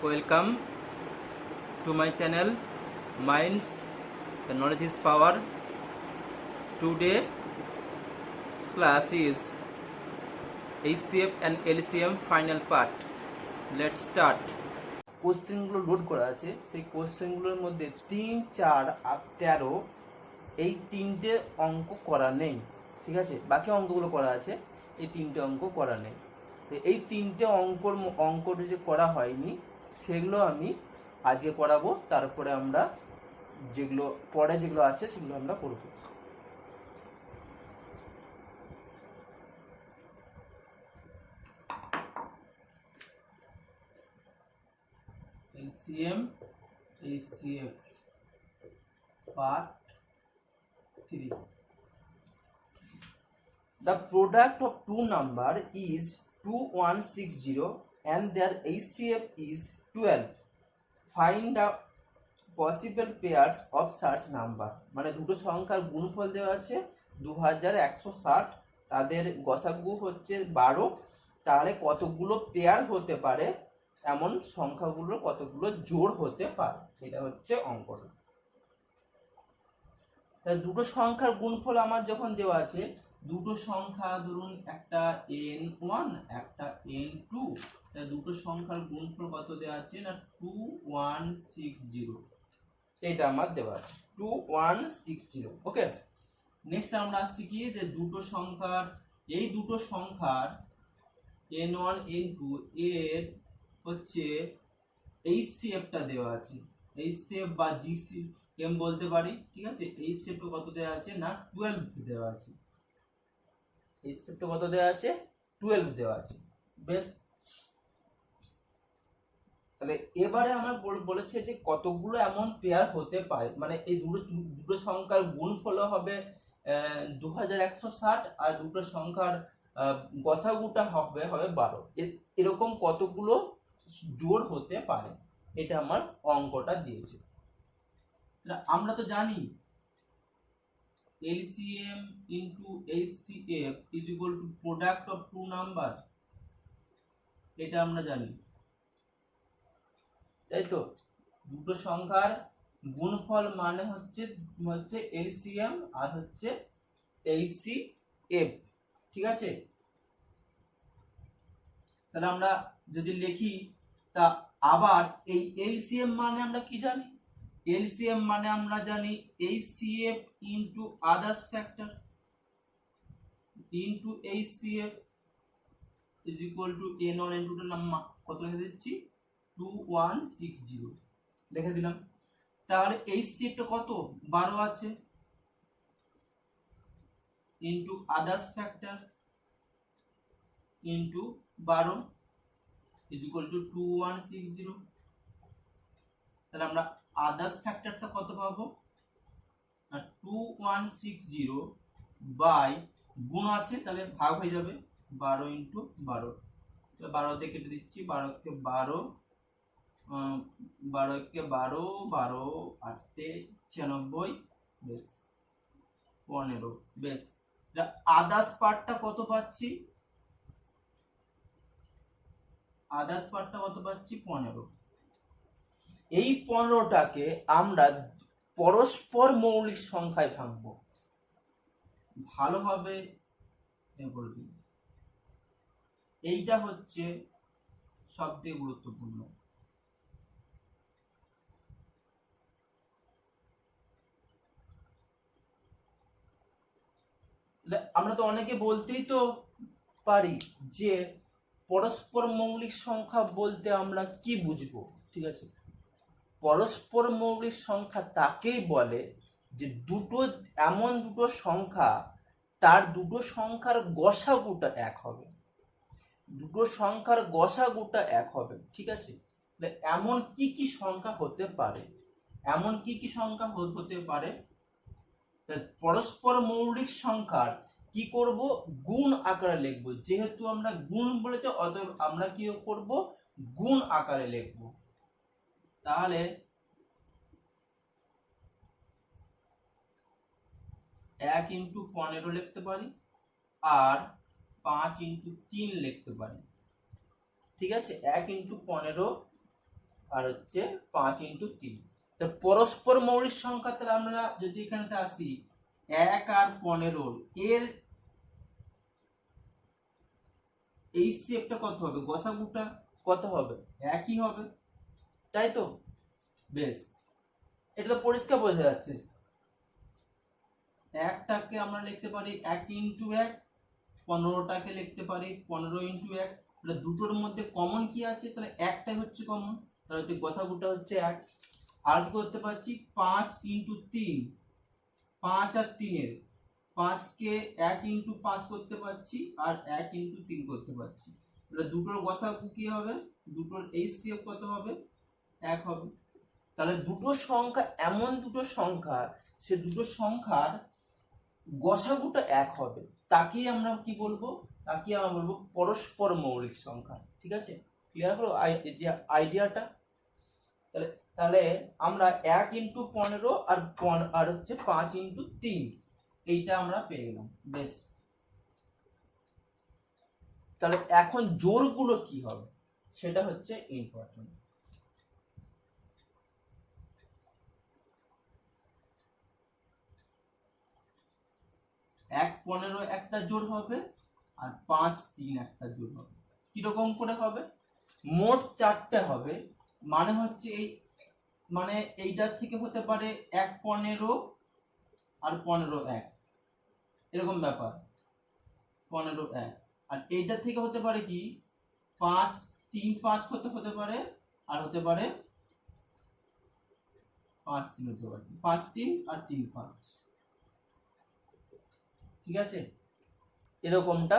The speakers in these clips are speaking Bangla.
Welcome to my channel Minds the Knowledge is Power. Today class is HCF and LCM final part. Let's start. কোশ্চেনগুলো লোড করা আছে, সেই কোশ্চেনগুলোর মধ্যে 3, 4 আর 13 এই তিনটে অঙ্ক করা নেই, ঠিক আছে। বাকি অঙ্কগুলো করা আছে, এই তিনটে অঙ্ক করা নেই। এই তিনটে অঙ্কটা যে করা হয়নি সেগুলো আমি আজকে করাবো, তারপরে আমরা যেগুলো পরে যেগুলো আছে সেগুলো আমরা করব। LCM HCF part 3. The product of two number is 2160 and their HCF is 12. Find the possible pairs of such number. মানে দুটো সংখ্যার গুণফল দেওয়া আছে 2160, তাদের গসাগু হচ্ছে 12, তাহলে কতগুলো পেয়ার হতে পারে, এমন সংখ্যাগুলোর কতগুলো জোড় হতে পারে, এটা হচ্ছে অঙ্কটা। তাহলে দুটো সংখ্যার গুণফল আমার যখন দেওয়া আছে, দুটো সংখ্যা ধরুন একটা n1 একটা n2, তাহলে দুটো সংখ্যার গুণফল কত দেওয়া আছে না 2160, এটা আমার দেওয়া আছে 2160। ওকে, নেক্সট আমরা আসছি কি যে দুটো সংখ্যার এই দুটো সংখ্যার n1 n2 এর হচ্ছে HCF টা দেওয়া আছে, HCF বা GCM বলতে পারি, ঠিক আছে। HCF টা কত দেওয়া আছে না 12 দেওয়া আছে, HCF টা কত দেওয়া আছে 12 দেওয়া আছে। বেশ, তাহলে এবারে আমার বলেছে যে কতগুলো এমন পেয়ার হতে পারে, মানে এই দুটো সংখ্যার গুণফল হবে 2160 আর দুটো সংখ্যার গসাগুটা হবে 12, এরকম কতগুলো জোড় হতে পারে, এটা আমার অঙ্কটা দিয়েছে। আমরা তো জানি LCM into HCF is equal to product of two number, এটা আমরা জানি, তাই তো। দুটো সংখ্যার গুণফল মানে হচ্ছে LCM আর হচ্ছে HCF, ঠিক আছে। তাহলে আমরা যদি লিখি তা আবার এই LCM মানে আমরা কি জানি, LCM মানে আমরা জানি HCF into others factor into HCF is equal to n1 n2 এর নাম্বার কত লিখে দিচ্ছি 2160 লিখে দিলাম। তাহলে HCF টা কত 12 আছে into others factor into 12 is equal to 2160। তাহলে আমরা আদার্স ফ্যাক্টরটা কত পাবো না 2160 বাই গুণ আছে, তাহলে ভাগ হয়ে যাবে 12 into 12, 12 দিয়ে কেটে দিচ্ছি, 12 কে 12 12 কে 12 12 8 96, বেশ 15। বেশ, আদার্স পার্টটা কত পাচ্ছি, আদার্স পার্টটা কত পাচ্ছি 15। এই 15টাকে আমরা পরস্পর মৌলিক সংখ্যায় ভাঙবো, ভালোভাবে বলবি, এইটা হচ্ছে সবথেকে গুরুত্বপূর্ণ। আমরা তো অনেকে বলতেই তো পারি যে পরস্পর মৌলিক সংখ্যা বলতে আমরা কি বুঝবো, ঠিক আছে। পরস্পর মৌলিক সংখ্যা তাকেই বলে যে এমন দুটো সংখ্যা তার দুটো সংখ্যার গসাগুটা এক হবে, দুটো সংখ্যার গসাগুটা এক হবে, ঠিক আছে। এমন কি কি সংখ্যা হতে পারে, এমন কি কি সংখ্যা হতে পারে, পরস্পর মৌলিক সংখ্যার কি করব গুণ আকারে লিখবো, যেহেতু আমরা গুণ বলেছে অতএব আমরা কি করব গুণ আকারে লিখবো। তাহলে 1 into 15 লিখতে পারি আর 5 into 3 লিখতে পারি, ঠিক আছে। 1 into 15 আর হচ্ছে 5 ইন্টু 3। তো পরস্পর মৌলিক সংখ্যা তাহলে আমরা যদি এখানেতে আসি 1 আর 15 এর এই শেপটা কত হবে, গসাগুটা কত হবে, একই হবে, তাই তো? বেশ, এটা তো পরিষ্কার বোঝা যাচ্ছে। একটাকে আমরা লিখতে পারি 1 ইন্টু 1, 15টাকে লিখতে পারি 15 ইন্টু 1। তাহলে দুটোর মধ্যে কমন কি আছে, তাহলে একটাই হচ্ছে কমন, তাহলে হচ্ছে গসাগুটা হচ্ছে 1। আর কি করতে পারছি 5 ইন্টু 3, 5 আর 3 এর 5 কে 1 ইন্টু 5 করতে পারছি আর 1 ইন্টু 3 করতে পারছি। তাহলে দুটোর গসাগু কি হবে, দুটোর এইচসিএফ কত হবে, 1 হবে। তাহলে দুটো সংখ্যা এমন দুটো সংখ্যা, সে দুটো সংখ্যার গসাগুটা 1 হবে, তাকেই আমরা কি বলবো, তাকে আমরা বলবো পরস্পর মৌলিক সংখ্যা। ঠিক আছে, ক্লিয়ার হলো যে আইডিয়াটা? তাহলে তাহলে আমরা 1 ইন্টু 15 আর হচ্ছে 5 ইন্টু 3 এইটা আমরা পেয়ে গেলাম। বেশ, তাহলে এখন জোড়গুলো কি হবে সেটা হচ্ছে ইম্পর্টেন্ট। 1 15 একটা জোড় হবে আর 5 3 একটা জোড় হবে। কিরকম করে হবে, মোট 4টে হবে, মানে হচ্ছে এই মানে এইটার থেকে হতে পারে 1 15 আর 15 1, এরকম ব্যাপার, 15 1। আর এইটা থেকে হতে পারে কি 5 3 5 হতে পারে, আর হতে পারে 5 3 হতে পারে, 5 3 আর 3 5। ঠিক আছে, এরকমটা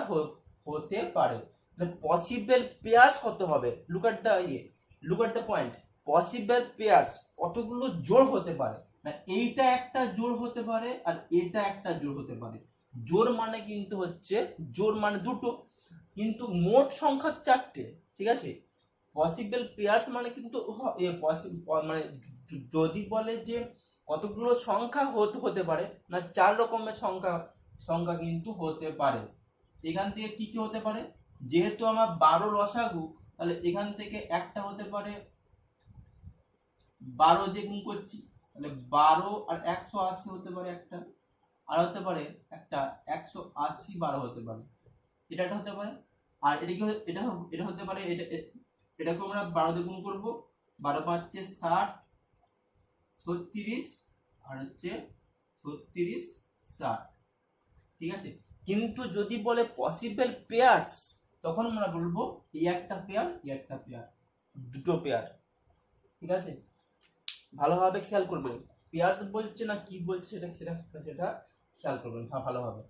হতে পারে। পসিবল পেয়ার্স কত হবে, look at the point. Possible pairs কতগুলো জোড় হতে পারে, না এইটা একটা জোড় হতে পারে আর এটা একটা জোড় হতে পারে। জোড় মানে কিন্তু হচ্ছে জোড় মানে দুটো, কিন্তু মোট সংখ্যা 4টে। ঠিক আছে, পসিবল পেয়ার্স মানে কিন্তু মানে যদি বলে যে কতগুলো সংখ্যা হতে পারে, না 4 রকমের সংখ্যা সংখ্যা কিন্তু হতে পারে। এখান থেকে কি কি হতে পারে, যেহেতু আমার 12 লসাগু, তাহলে এখান থেকে একটা হতে পারে 12 দিয়ে গুণ করছি, তাহলে 12 আর 180 হতে পারে একটা, আর হতে পারে একটা 180 12 হতে পারে, এটা একটা হতে পারে। আর এটা কি এটা হতে পারে এটাকে আমরা 12 দিয়ে গুণ করবো, 12 5 60 36 আর হচ্ছে 36 60। ঠিক আছে, কিন্তু যদি বলে পসিবল পেয়ার্স, তখন আমরা বলবো এই একটা পেয়ার, এই একটা পেয়ার, দুটো পেয়ার। ঠিক আছে, ভালোভাবে খেয়াল করবেন, পেয়ার্স বলছে না কি বলছে সেটা সেটা সেটা খেয়াল করবেন ভালোভাবে।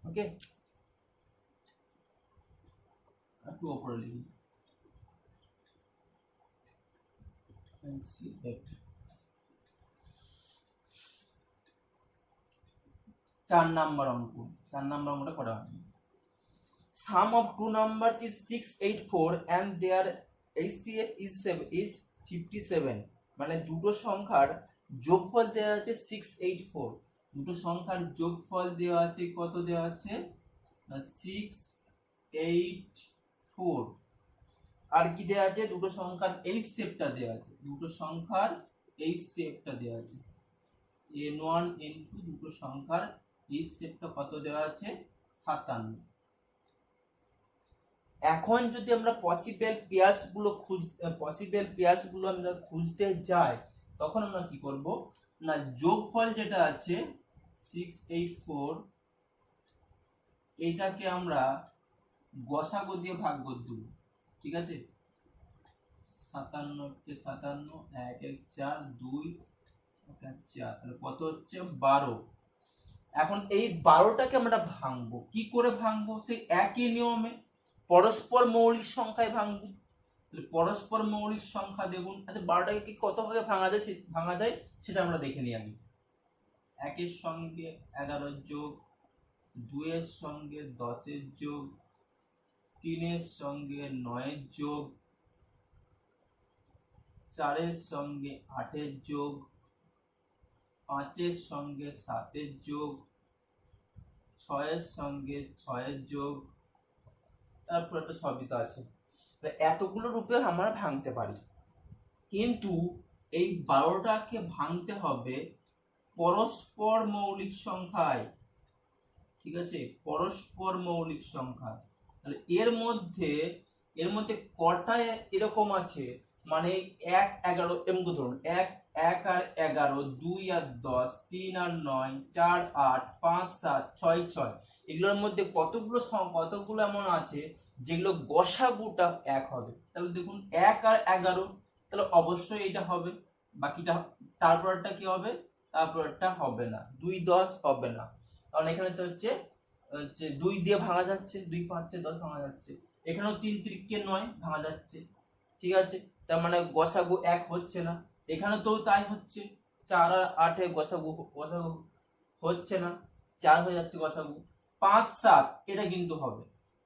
ওকে, একটু উপরে লিখি, 4 নাম্বার অঙ্ক, 4 নাম্বার অঙ্কটা করা হবে। Sum of two numbers is 684 and their HCF is 57। মানে দুটো সংখ্যার যোগফল দেওয়া আছে 684, দুটো সংখ্যার যোগফল দেওয়া আছে কত, দেওয়া আছে 684। আর কি দেওয়া আছে, দুটো সংখ্যার এই শেপটা দেওয়া আছে, দুটো সংখ্যার এই শেপটা দেওয়া আছে, n1 n2 দুটো সংখ্যার এই শেপটা কত দেওয়া আছে, 57। এখন যদি আমরা পসিবল পেয়ার্স গুলো আমরা খুঁজতে যাই, তখন আমরা কি করব, না যোগফল যেটা আছে 684 এইটাকে আমরা গসাগু দিয়ে ভাগ করে দেব। ঠিক আছে, 57 কে 57, 1 1 4 2 4, তাহলে কত হচ্ছে 12। এখন এই 12টাকে আমরা ভাঙবো, কি করে ভাঙবো, সেই একই নিয়মে পরস্পর মৌলিক সংখ্যায় ভাঙবো। পরস্পর মৌলিক সংখ্যা দেখুন, আচ্ছা 12টাকে কি কত ভাগে ভাঙা যায় সেটা আমরা দেখে নিই আগে। 1 এর সঙ্গে 11 যোগ, 2 এর সঙ্গে 10 এর যোগ, 3 এর সঙ্গে 9 এর যোগ, 4 এর সঙ্গে 8 এর যোগ, 5-এর সঙ্গে 7-এর যোগ, 6-এর সঙ্গে 6-এর যোগ, তারপর একটা সবই তো আছে। এতগুলো রূপে আমরা ভাঙতে পারি, কিন্তু এই 12টাকে ভাঙতে হবে পরস্পর মৌলিক সংখ্যায়। ঠিক আছে, পরস্পর মৌলিক সংখ্যা। তাহলে এর মধ্যে কটা এরকম আছে, মানে 1, 11 এমন ধরুন 1 আর 11, 2 আর 10, 3 আর 9, 4, 8, 5, 7, 6, 6, এগুলোর মধ্যে কতগুলো এমন আছে যেগুলো গসাগুটা 1 হবে। তাহলে দেখুন 1 আর 11, তাহলে অবশ্যই এটা হবে, বাকিটা তারপরটা কি হবে, তারপরটা হবে না, 2, 10 হবে না, কারণ এখানে তো হচ্ছে 2 দিয়ে ভাঙা যাচ্ছে, 2, 5, 10 ভাঙা যাচ্ছে, এখানেও 3 3 9 ভাঙা যাচ্ছে। ঠিক আছে, তার মানে গসাগু 1 হচ্ছে না, এখানে তো তাই হচ্ছে, 4 আর 8 এ গসাগু হচ্ছে না, 4 হয়ে যাচ্ছে গসাগু। 5, 7 এটা কিন্তু হবে।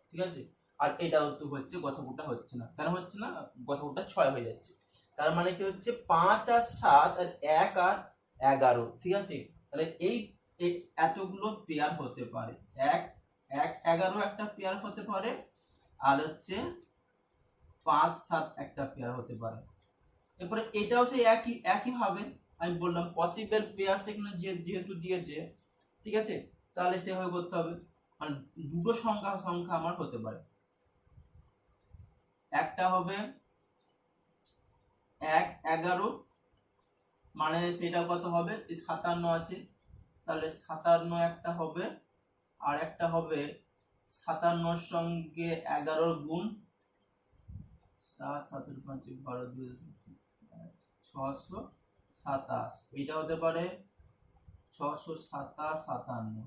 ঠিক আছে, আর এটাও তো হচ্ছে, গসাগুটা হচ্ছে না, কেন হচ্ছে না, গসাগুটা 6 হয়ে যাচ্ছে। তার মানে কি হচ্ছে 5 আর 7 আর 1 আর 11। ঠিক আছে, তাহলে এই এতগুলো পেয়ার হতে পারে, 1, 11 একটা পেয়ার হতে পারে, আর হচ্ছে 5, 7 একটা পেয়ার হতে পারে। এরপরে এটাও সেই একই ভাবে আমি বললাম পসিবল পেয়ার সেখানে যেহেতু দিয়েছে, ঠিক আছে, তাহলে সেভাবে করতে হবে। মানে দুটো সংখ্যা আমার হতে পারে, একটা হবে 1, 11, মানে সেটা কত হবে, 57 আছে, তাহলে 57 একটা হবে, আর একটা হবে 57 সঙ্গে 11 গুণ 7, 7 5 12 2 627, এটা হতে পারে 627 57,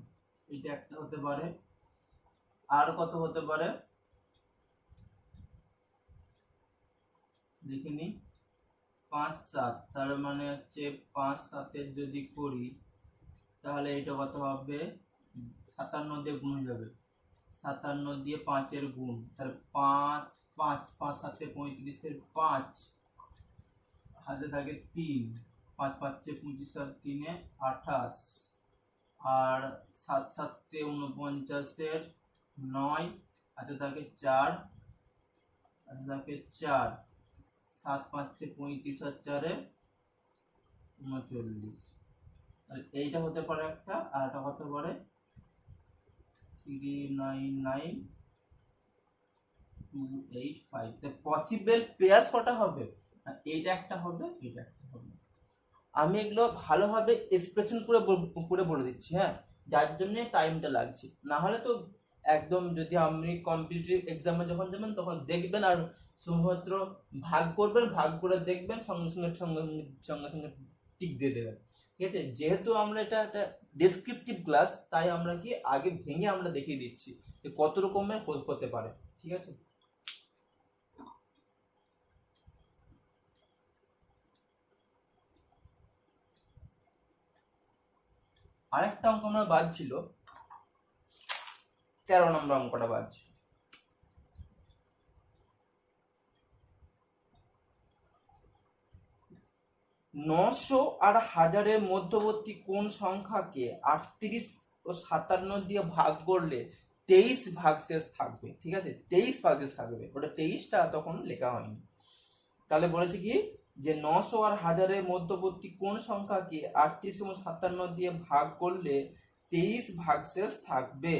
এটা একটা হতে পারে। আর কত হতে পারে দেখিনি, 5, 7, তার মানে হচ্ছে 5, 7 যদি করি তাহলে এটা কত হবে, 57 দিয়ে গুণ হয়ে যাবে, 57 দিয়ে 5 এর গুণ, তাহলে 5, 5, 5 7 35 5 হাতে থাকে 3, 5 5 25 আর 3 28, আর 7 7 49 9 হাতে থাকে 4, হাতে থাকে 4, 7 5 35 আর 4 39, এইটা হতে পারে একটা, আর এটা হতে পারে 399285। পসিবল পেয়ার্স কটা হবে, এইটা একটা হবে, এটা একটা হবে। আমি এগুলো ভালোভাবে এক্সপ্রেশন করে বলে দিচ্ছি, হ্যাঁ, যার জন্য টাইমটা লাগছে, না হলে তো একদম, যদি আপনি কম্পিটিটিভ এক্সামে যখন যাবেন তখন দেখবেন আর শুধুমাত্র ভাগ করবেন, ভাগ করে দেখবেন, সঙ্গে সঙ্গে টিক দিয়ে দেবেন। ঠিক আছে, যেহেতু আমরা এটা একটা ডেসক্রিপটিভ ক্লাস, তাই আমরা কি আগে ভেঙে আমরা দেখিয়ে দিচ্ছি যে কত রকমের হতে পারে। ঠিক আছে, আরেকটা অঙ্ক আমার বাদ ছিল, 13 নম্বর অঙ্কটা বাদ ছিল। নশো আর হাজারের মধ্যবর্তী কোন সংখ্যাকে 38 ও 57 দিয়ে ভাগ করলে 23 ভাগশেষ থাকবে। ঠিক আছে, 23 ভাগশেষ থাকবে, ওটা 23টা তখন লেখা হয়নি। তাহলে বলেছে কি যে 900 আর হাজারের মধ্যবর্তী কোন সংখ্যাকে 38 এবং 57 দিয়ে ভাগ করলে 23 ভাগশেষ থাকবে।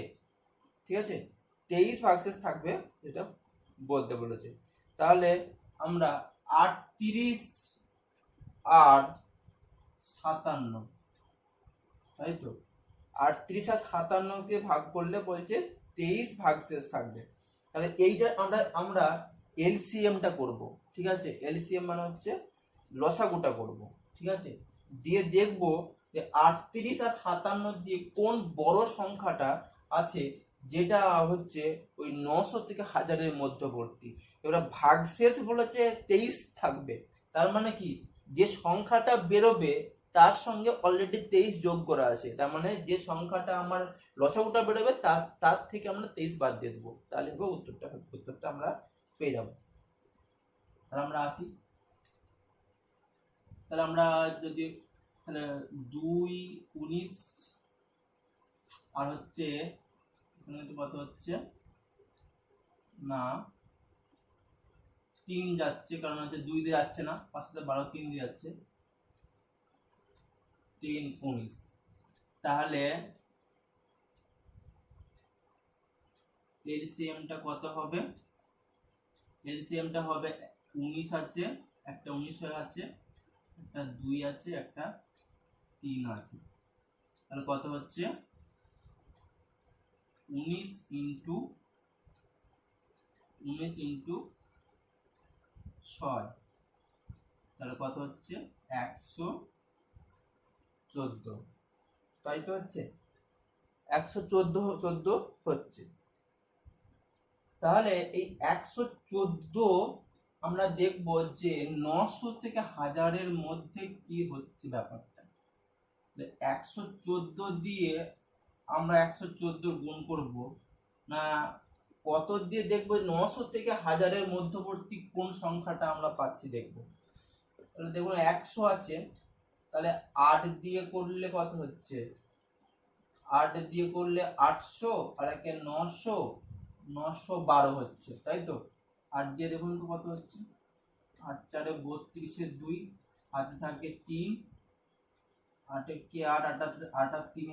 ঠিক আছে, 23 ভাগশেষ থাকবে, এটা বলতে বলেছে। তাহলে আমরা 38 আর 57, তাই তো, 38 আর 57কে ভাগ করলে বলছে 23 ভাগশেষ থাকবে। তাহলে এইটা আমরা এলসিএমটা করব। ঠিক আছে, এলসিএম মানে হচ্ছে লসাগুটা করব। ঠিক আছে, দিয়ে দেখব যে 38 আর 57 দিয়ে কোন বড় সংখ্যাটা আছে যেটা হচ্ছে ওই 900 থেকে হাজারের মধ্যবর্তী। এবার ভাগশেষ বলেছে 23 থাকবে, তার মানে কি যে সংখ্যাটা বেরোবে তার সঙ্গে অলরেডি 23 যোগ করা আছে, তার মানে যে সংখ্যাটা আমার লসাগুটা বেরোবে তার থেকে আমরা 23 বাদ দিয়ে দেবো, তাহলে উত্তরটা আমরা পেয়ে যাবো। তাহলে আমরা আসি, তাহলে আমরা যদি তাহলে 2 19 আর হচ্ছে কত হচ্ছে না 3 যাচ্ছে, কারণ হচ্ছে 2 দিয়ে যাচ্ছে না, 5 সাথে 12 3 দিয়ে যাচ্ছে, 3 19। তাহলে এলসিএমটা কত হবে? এলসিএমটা হবে 19 আছে, একটা 19 হয়ে আছে, একটা 2 আছে, একটা 3 আছে। তাহলে কত হচ্ছে 19 ইন্টু 6, তাহলে কত হচ্ছে 114, তাই তো হচ্ছে 114 হচ্ছে। তাহলে এই 114 আমরা দেখব যে 900 থেকে 1000-এর মধ্যে কি হচ্ছে ব্যাপারটা। 114 দিয়ে আমরা 114 গুণ করব না কত দিয়ে দেখব 900 থেকে 1000-এর মধ্যবর্তী কোন সংখ্যাটা আমরা পাচ্ছি দেখব। তাহলে দেখুন 100 আছে, তাহলে 8 দিয়ে করলে কত হচ্ছে, 8 দিয়ে করলে 800 আর একে 900, 912 হচ্ছে, তাই তো। 8 দিয়ে দেখুন তো কত হচ্ছে, 8 4 32 2 হাতে থাকে 3, 8 কে 8 8 8 3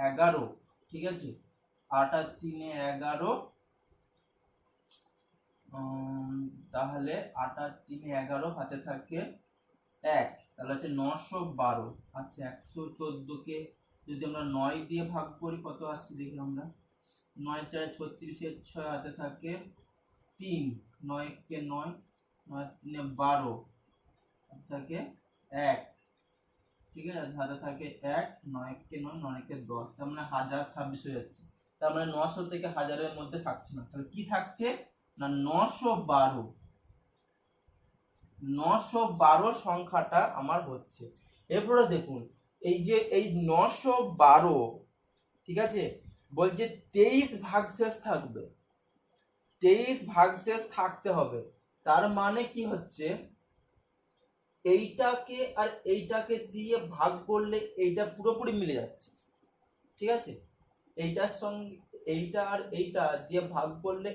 11, ঠিক আছে, 8 আর 3 11, তাহলে 8 আর 3 11 হাতে থাকে 1, তাহলে হচ্ছে 912। আচ্ছা 114 কে যদি আমরা 9 দিয়ে ভাগ করি কত আসছে দেখি আমরা, 9 4 36 6 হাতে থাকে 3, 9 কে 9, 9 3 12 হাতে থাকে 1, ঠিক আছে, হাতে থাকে 1, 9 কে 9, 9 কে 10, তার মানে 1026 হয়ে যাচ্ছে। তার মানে 900 থেকে 1000-এর মধ্যে থাকছে না, তাহলে কি থাকছে না 912। 912 সংখ্যাটা আমার হচ্ছে। এরপরে দেখুন এই যে এই 912, ঠিক আছে, বলছে 23 ভাগশেষ থাকবে, 23 ভাগশেষ থাকতে হবে। তার মানে কি হচ্ছে এইটাকে আর এইটাকে দিয়ে ভাগ করলে এইটা পুরোপুরি মিলে যাচ্ছে, ঠিক আছে, এইটার সঙ্গে এইটা আর এইটা দিয়ে ভাগ করলে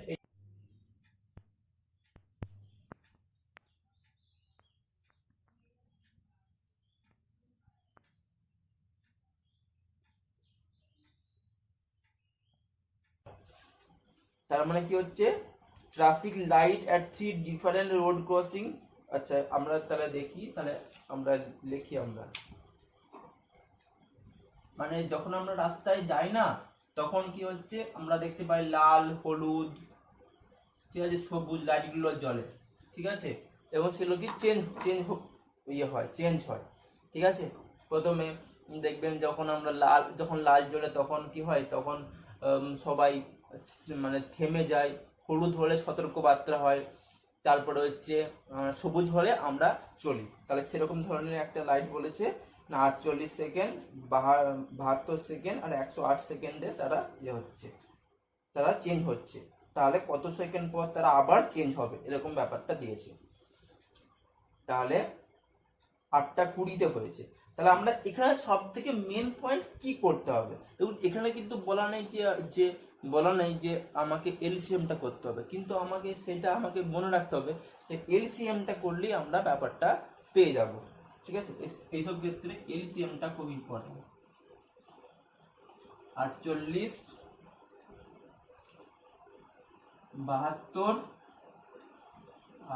তার মানে কি হচ্ছে ট্রাফিক লাইট এট 3 ডিফারেন্ট রোড ক্রসিং। আচ্ছা আমরা তাহলে দেখি, তাহলে আমরা লিখি, আমরা মানে যখন আমরা রাস্তায় যাই না তখন কি হচ্ছে আমরা দেখতে পাই লাল হলুদ, ঠিক আছে, সবুজ লাইটগুলো জ্বলে, ঠিক আছে, এবং সেগুলো কি চেঞ্জ চেঞ্জ হয়, চেঞ্জ হয়, ঠিক আছে। প্রথমে দেখবেন যখন আমরা যখন লাল জ্বলে তখন কি হয়, তখন সবাই মানে থেমে যায়, হলুদ হলে সতর্ক বার্তা হয়, তারপরে হচ্ছে সবুজ হলে আমরা চলি। তাহলে সেরকম ধরনের একটা লাইট বলেছে না 48 সেকেন্ড, 72 সেকেন্ড আর 108 সেকেন্ডে তারা হচ্ছে, তারা চেঞ্জ হচ্ছে। তাহলে কত সেকেন্ড পর তারা আবার চেঞ্জ হবে, এরকম ব্যাপারটা দিয়েছে। তাহলে 8টা 20-তে হয়েছে। তাহলে আমরা এখানে সব থেকে মেন পয়েন্ট কি করতে হবে, দেখুন এখানে কিন্তু বলা নেই যে বলা নেই যে আমাকে এলসিএমটা করতে হবে, কিন্তু আমাকে সেটা আমাকে মনে রাখতে হবে যে এলসিএমটা করলেই আমরা ব্যাপারটা পেয়ে যাব, ঠিক আছে। এইসব ক্ষেত্রে এলসিএমটা খুব ইম্পর্টেন্ট। 48 72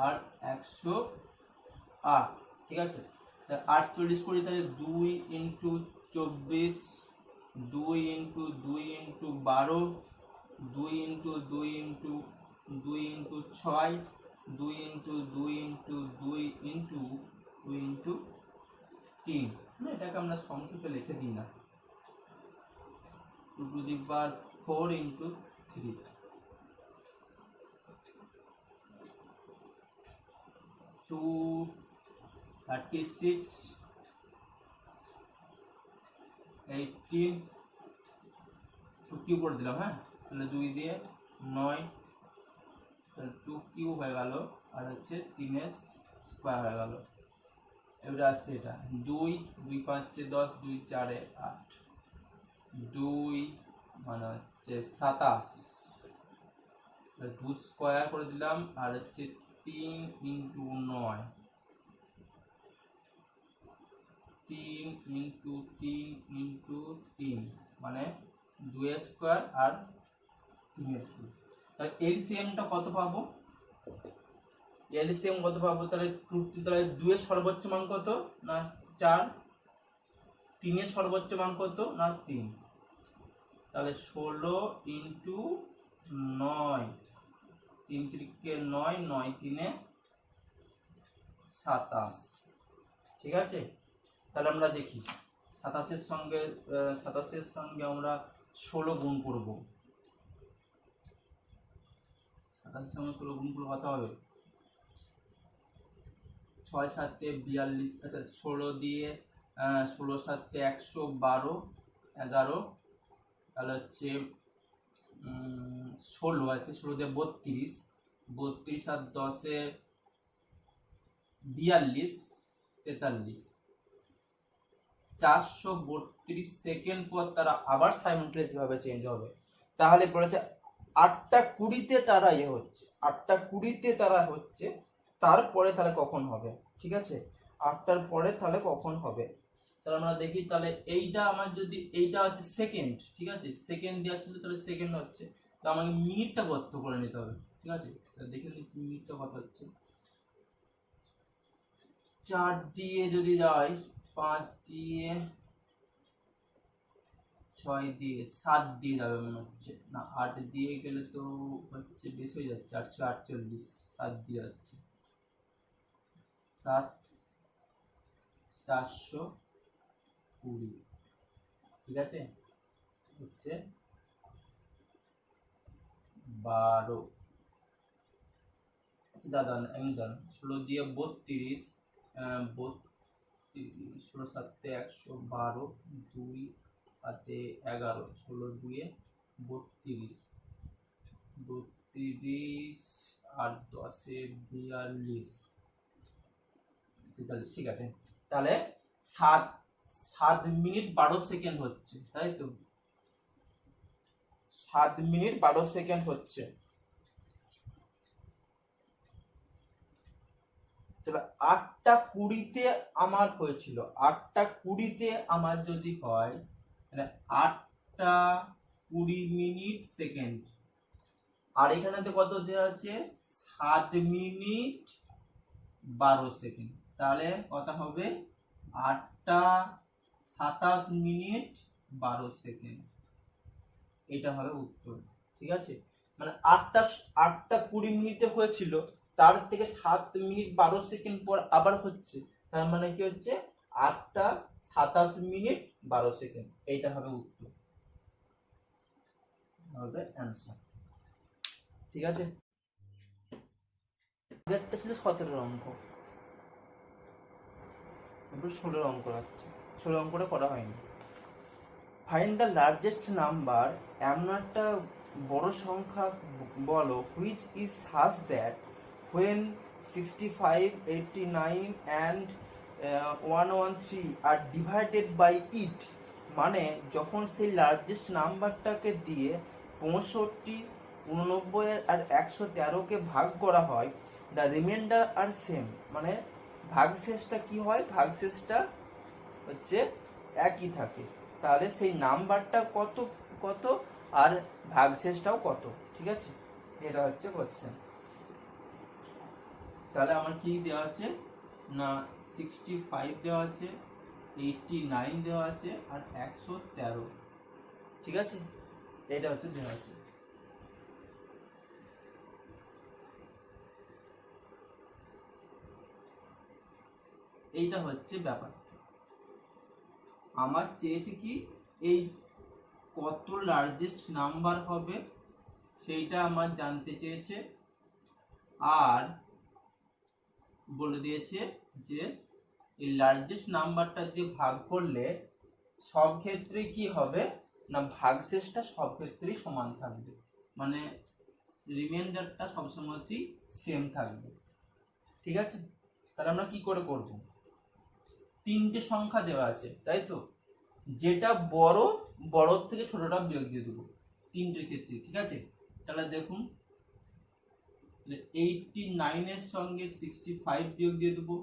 আর 108, ঠিক আছে। 48 করি তাহলে 2 into 24, 2 into 2 into 12, 2 into 2 into 2 into 6, 2 into 2 into 2 into 2 into 3, এটাকে আমরা সংক্ষেপে লিখে দিই না, 2 টু দি পাওয়ার 4 ইন্টু 3, 36 18 কিউ করে দিলাম, হ্যাঁ, তাহলে 2 দিয়ে 9, তাহলে 2 কিউ হয়ে গেল আর হচ্ছে 3 স্কয়ার হয়ে গেল। এবার আসছে এটা 2 2 5 10 2 4 8 2 মানে হচ্ছে 27, 2 স্কোয়ার করে দিলাম, আর হচ্ছে 3 ইন্টু 9, 3 ইন্টু 3 ইন্টু 3 মানে 2 স্কোয়ার আর 3 স্কোয়ার। তাহলে এলসিএমটা কত পাবো? এলসিএম কত পাবো? তাহলে 2 এর সর্বোচ্চ মান কত? না 4। 3 এর সর্বোচ্চ মান কত? না 3। তাহলে 16 ইন্টু 9, 3 3 9, 9 3 27। ঠিক আছে, তাহলে আমরা দেখি 27 এর সঙ্গে আমরা 16 গুণ করব। 27 এর সঙ্গে 16 গুণ করলে কত হবে? 6 7 42, আচ্ছা 16 দিয়ে 16 7 112, 11, তাহলে হচ্ছে 16 আছে, 16 দিয়ে 32, 32 আর 10 42, 43, 432 সেকেন্ড পর তারা আবার সাইমultaneous ভাবে চেঞ্জ হবে। তাহলে বলেছে 8টা 20-তে তারা হচ্ছে, 8টা 20-তে তারা হচ্ছে, তারপরে তাহলে কখন হবে? ঠিক আছে, 8টার পরে তাহলে কখন হবে? তাহলে আমরা দেখি, তাহলে এইটা আমার যদি এইটা হচ্ছে সেকেন্ড, ঠিক আছে, সেকেন্ড দেওয়া ছিল, তাহলে সেকেন্ড হচ্ছে, তো আমাকে মিনিটটা কত করে নিতে হবে। ঠিক আছে, দেখে নিচ্ছি মিনিটটা কত হচ্ছে। 4 দিয়ে যদি যাই, 5 দিয়ে, 6 দিয়ে, 7 দিয়ে যাবে মনে হচ্ছে, না 8 দিয়ে গেলে তো হচ্ছে বেশি হয়ে যাচ্ছে, 848, 7 দিয়ে যাচ্ছে, 7 420। ঠিক আছে, হচ্ছে 12। আচ্ছা দাদা আমি দাঁড়ান, 16 দিয়ে 32, 16 7 112, 2 হাতে 11, 16 2 32, 32 আর 10 42, 43। ঠিক আছে, তাহলে 7 মিনিট 12 সেকেন্ড হচ্ছে, তাই তো? 7 মিনিট 12 সেকেন্ড হচ্ছে। তাহলে 8টা 20-তে আমার হয়েছিল, 8টা 20-তে আমার যদি হয়, তাহলে 8টা 20 মিনিট সেকেন্ড, আর এখানে তো কত দেওয়া আছে? 7 মিনিট 12 সেকেন্ড। তাহলে কত হবে? 8টা 27 মিনিট 12 সেকেন্ড। এটা হবে উত্তর। ঠিক আছে, মানে 8টা 20 মিনিটে হয়েছিল, তার থেকে 7 মিনিট 12 সেকেন্ড পর আবার হচ্ছে, তার মানে কি হচ্ছে? 8টা 27 মিনিট 12 সেকেন্ড। এইটা হবে উত্তর, হবে অ্যান্সার। ঠিক আছে, আগেরটা ছিল 17 অঙ্ক, এবার 16 অঙ্ক আসছে। 16 অঙ্কটা করা হয়নি। ফাইন্ড দ্য লার্জেস্ট নাম্বার, এমন একটা বড় সংখ্যা বলো which is such that when 65, 89 and 113 are divided by it, মানে যখন সেই লার্জেস্ট নাম্বারটাকে দিয়ে 65, 89 আর 113কে ভাগ করা হয়, দ্য রিমাইন্ডার আর সেম, মানে ভাগশেষটা কি হয়? ভাগশেষটা হচ্ছে একই থাকে। তাহলে সেই নাম্বারটা কত কত আর ভাগশেষটাও কত। ঠিক আছে, এটা হচ্ছে কোশ্চেন। তাহলে আমার কি দেওয়া আছে? না 65 দেওয়া আছে, 89 দেওয়া আছে, আর 113। ঠিক আছে, এটা হচ্ছে দেওয়া আছে। এইটা হচ্ছে ব্যাপার। আমার চেয়েছে কি, এই কত লার্জেস্ট নাম্বার হবে সেইটা আমার জানতে চেয়েছে, আর বলে দিয়েছে যে এই লার্জেস্ট নাম্বারটা দিয়ে ভাগ করলে সব ক্ষেত্রে কি হবে না, ভাগশেষটা সব ক্ষেত্রেই সমান থাকবে, মানে রিমাইন্ডারটা সবসময়ই সেম থাকবে। ঠিক আছে, তাহলে আমরা কি করে করব? তিনটে সংখ্যা দেওয়া আছে, তাই তো? যেটা বড়, বড় থেকে ছোটটা বিয়োগ দিয়ে দেবো তিনটের ক্ষেত্রে, ঠিক আছে? তাহলে দেখুন 89 এর সঙ্গে 65 বিয়োগ দিয়ে দেবো,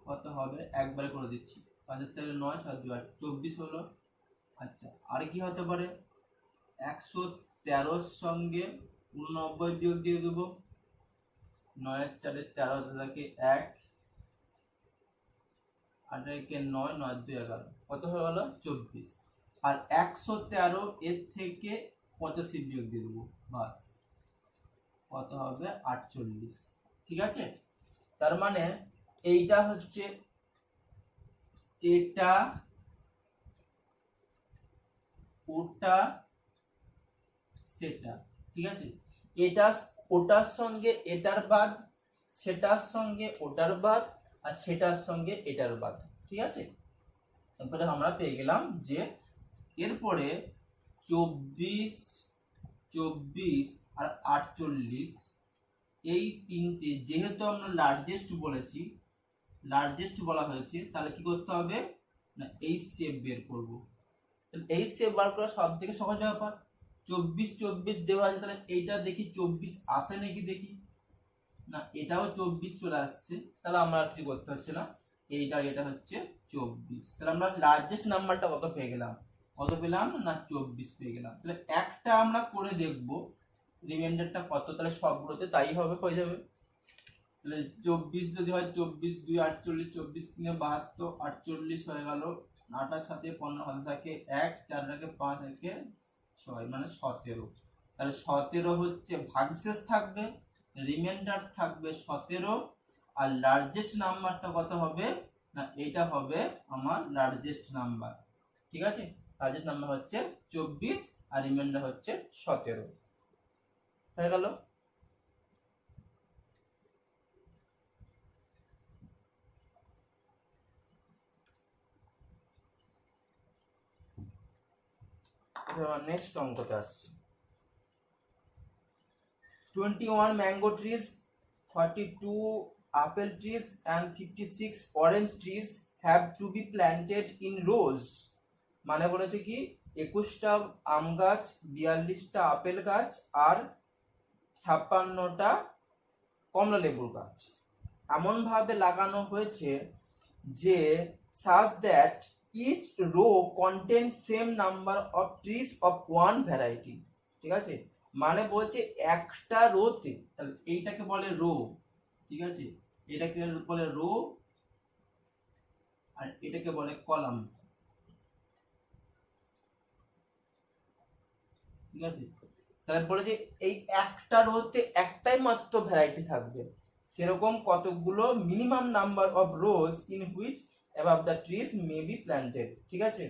কত হবে? একবারে করে দিচ্ছি, 5 4 9 7 2 8 24 হলো। আচ্ছা, আর কি হতে পারে? 113 সঙ্গে 89 বিয়োগ দিয়ে দেবো, 9 4 13 থাকে 1, 8 9 9 2 11, কত হয়ে গেল? 24। আর 113 এর থেকে 85 বিয়োগ দিয়ে দেবো, বাস কত হবে? 48, ঠিক আছে? তার মানে এইটা হচ্ছে এটা, ওটা, সেটা, ঠিক আছে? এটা ওটার সঙ্গে এটার বাদ, সেটার সঙ্গে ওটার বাদ, আর সেটার সঙ্গে এটার বাদ, ঠিক আছে? তারপরে আমরা পেয়ে গেলাম যে এরপরে 24 24 আর 48, এই তিনটে যেহেতু আমরা লার্জেস্ট বলেছি, লার্জেস্ট বলা হয়েছে, তাহলে কি করতে হবে না এই শেপ বের করব। এই শেপ বার করা সব থেকে সহজ ব্যাপার। 24 24 দেওয়া আছে, তাহলে এইটা দেখি 24 আসে নাকি দেখি, না এটাও 24 চলে আসছে, তাহলে আমরা কি করতে হচ্ছে না, এইটা এটা হচ্ছে 24, তাহলে আমরা লার্জেস্ট নাম্বারটা কত পেয়ে গেলাম? কত পেলাম না 24 পেয়ে গেলাম। তাহলে একটা আমরা করে দেখব রিমাইন্ডারটা কত, তাহলে সবগুলোতে তাই হবে, হয়ে যাবে। তাহলে 24 যদি হয় 24 2 48, 24 3 72, 48 হয়ে গেল। 8 এর সাথে 15 হাতে থাকে 1, 4 রাখে 5 রাখে 6, মানে 17। তাহলে 17 হচ্ছে ভাগশেষ থাকবে, রিমাইন্ডার থাকবে 17, আর লার্জেস্ট নাম্বারটা কত হবে না এটা হবে আমার লার্জেস্ট নাম্বার, ঠিক আছে? লার্জেস্ট নাম্বার হচ্ছে 24 আর রিমাইন্ডার হচ্ছে 17, হয়ে গেল। নেক্সট অঙ্কতে আসছি। 21 mango trees, 42 apple trees and 56 orange trees have to be planted in rows। মানে বলেছে কি 21টা আম গাছ, 42টা আপেল গাছ আর 56টা কমলা লেবুর গাছ এমন ভাবে লাগানো হয়েছে যে such that each row contains same number of trees of one variety, ঠিক আছে? মানে বলছে একটা রোতে, তাহলে এইটাকে বলে রো, ঠিক আছে? এটাকে বলে রো আর এটাকে বলে কলাম, ঠিক আছে? তাহলে বলেছে এই একটা রোতে একটাই মাত্র ভ্যারাইটি থাকবে, সেরকম কতগুলো minimum number of rose in which above the trees may be planted, ঠিক আছে?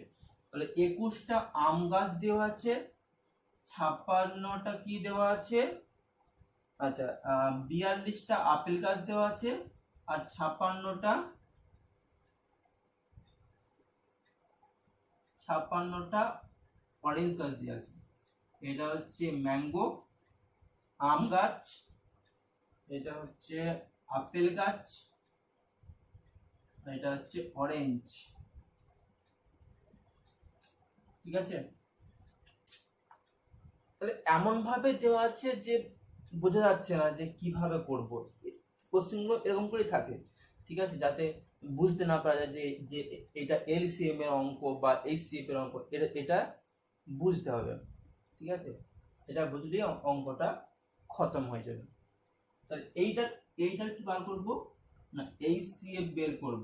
তাহলে 21টা আম গাছ দেওয়া আছে, 56টা কি দেওয়া আছে, আচ্ছা 42টা আপেল গাছ দেওয়া আছে, আর 56টা অরেঞ্জ গাছ দেওয়া আছে। এটা হচ্ছে ম্যাঙ্গো আম গাছ, এটা হচ্ছে আপেল গাছ, এটা হচ্ছে অরেঞ্জ, ঠিক আছে? তাহলে এমন ভাবে দেওয়া আছে যে বোঝা যাচ্ছে না যে কিভাবে করব, কোশ্চেনগুলো এরকম করে থাকে, ঠিক আছে? যাতে বুঝতে না পারা যায় যে যে এটা এলসিএম এর অঙ্ক বা এইচসিএফ এর অঙ্ক, এটা বুঝতে হবে, ঠিক আছে? এটা বুঝলেই অঙ্কটা খতম হয়ে যাবে। তাহলে এইটার কি বার করব না এইচসিএফ বের করব,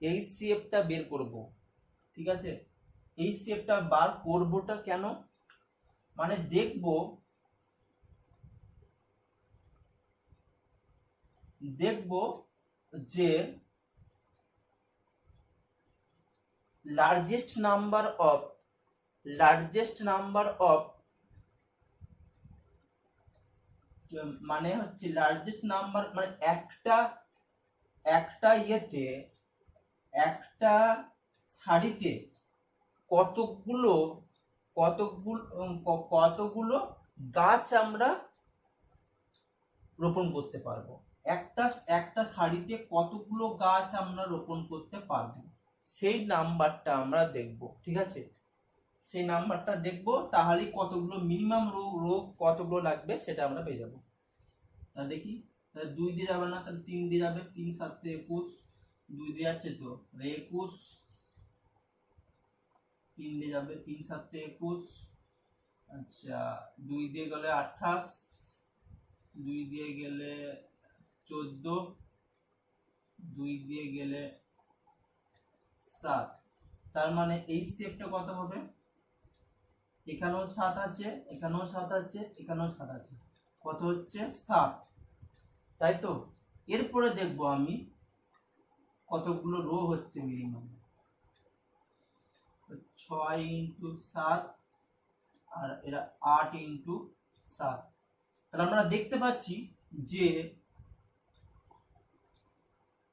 এইচসিএফটা বের করব, ঠিক আছে? এইচসিএফটা বার করবটা কেন, মানে দেখব যে লার্জেস্ট নাম্বার অফ মানে হচ্ছে লার্জেস্ট নাম্বার, মানে একটা ইয়েতে একটা সারিতে কতগুলো গাছ আমরা রোপণ করতে পারবো, একটা একটা সারিতে কতগুলো গাছ আমরা রোপণ করতে পারবো সেই নাম্বারটা আমরা দেখব, ঠিক আছে? সেই নাম্বারটা দেখব, তাহলেই কতগুলো মিনিমাম রো কতগুলো লাগবে সেটা আমরা পেয়ে যাবো। তাহলে দেখি, তাহলে 2 দিয়ে যাবে না, তাহলে 3 দিয়ে যাবে, 3 7 21, 2 দিয়ে যাচ্ছে তো 21, 3 দিয়ে যাবে, 3 7 21, আচ্ছা 2 দিয়ে গেলে 28, 2 দিয়ে গেলে 14, 2 দিয়ে গেলে 7। তার মানে এই শেপটা কত হবে? এখানেও 7 আছে, এখানেও 7 আছে, এখানেও 7 আছে, কত হচ্ছে 7, তাই তো? এরপরে দেখবো আমি কতগুলো রো হচ্ছে মিনিমাম, 6 ইন্টু 7 আর এরা 8 ইন্টু 7। তাহলে আমরা দেখতে পাচ্ছি যে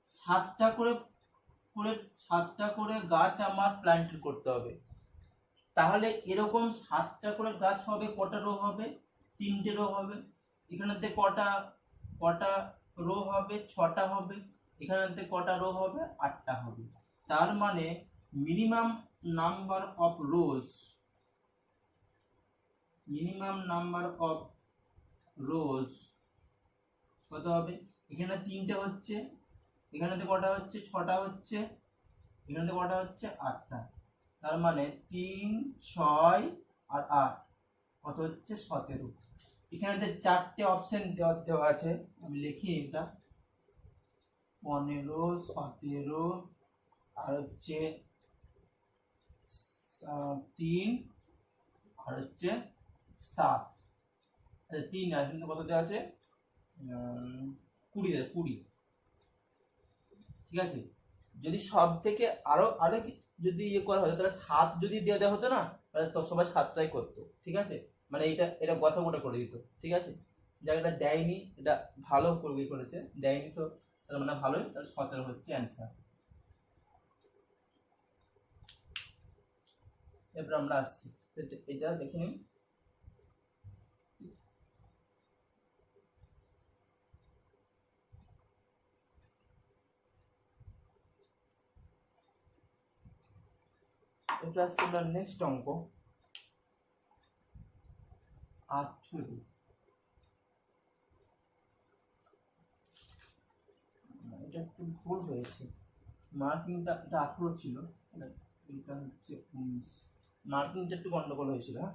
7টা করে করে 7টা করে গাছ আমার প্ল্যান্ট করতে হবে। তাহলে এরকম 7টা করে গাছ হবে, কটা রো হবে? 3টে রো হবে। এখানেতে কটা কটা রো হবে? 6টা হবে। এখানেতে কটা রো হবে? 8টা হবে। তার মানে minimum number of rows, minimum number of rows কত হবে? এখানে 3টে হচ্ছে, এখানেতে কটা হচ্ছে? 6টা হচ্ছে, এখানেতে কটা হচ্ছে? 8টা। তার মানে 3 6 আর 8 কত হচ্ছে? 17। এখানেতে 4টে অপশন দেওয়া আছে, আমি লিখি এটা 15 17 আর হচ্ছে 3 আর হচ্ছে 7। আচ্ছা 3 আর এখানে কত দেওয়া আছে? 20, ঠিক আছে। যদি সব থেকে আরো আরো যদি ইয়ে করা হতো, তাহলে 7 যদি দিয়ে দেওয়া হতো না, তাহলে তো সবাই 7টাই করতো, ঠিক আছে। মানে এটা গসাগুটা করে দিত, ঠিক আছে। জায়গাটা দেয়নি, এটা ভালো করে করেছে, দেয়নি তো তাহলে মানে ভালোই, তাহলে 17 হচ্ছে অ্যান্সার। এরপর আমরা আসছি, এটা দেখে নিন। এটা আসছে আমরা নেক্সট অঙ্ক 18। এটা একটু ভুল হয়েছে, মার্কিংটা এটা 18 ছিল, এটা হচ্ছে 19, মার্কিংটা একটু গন্ডগোল হয়েছিল। হ্যাঁ,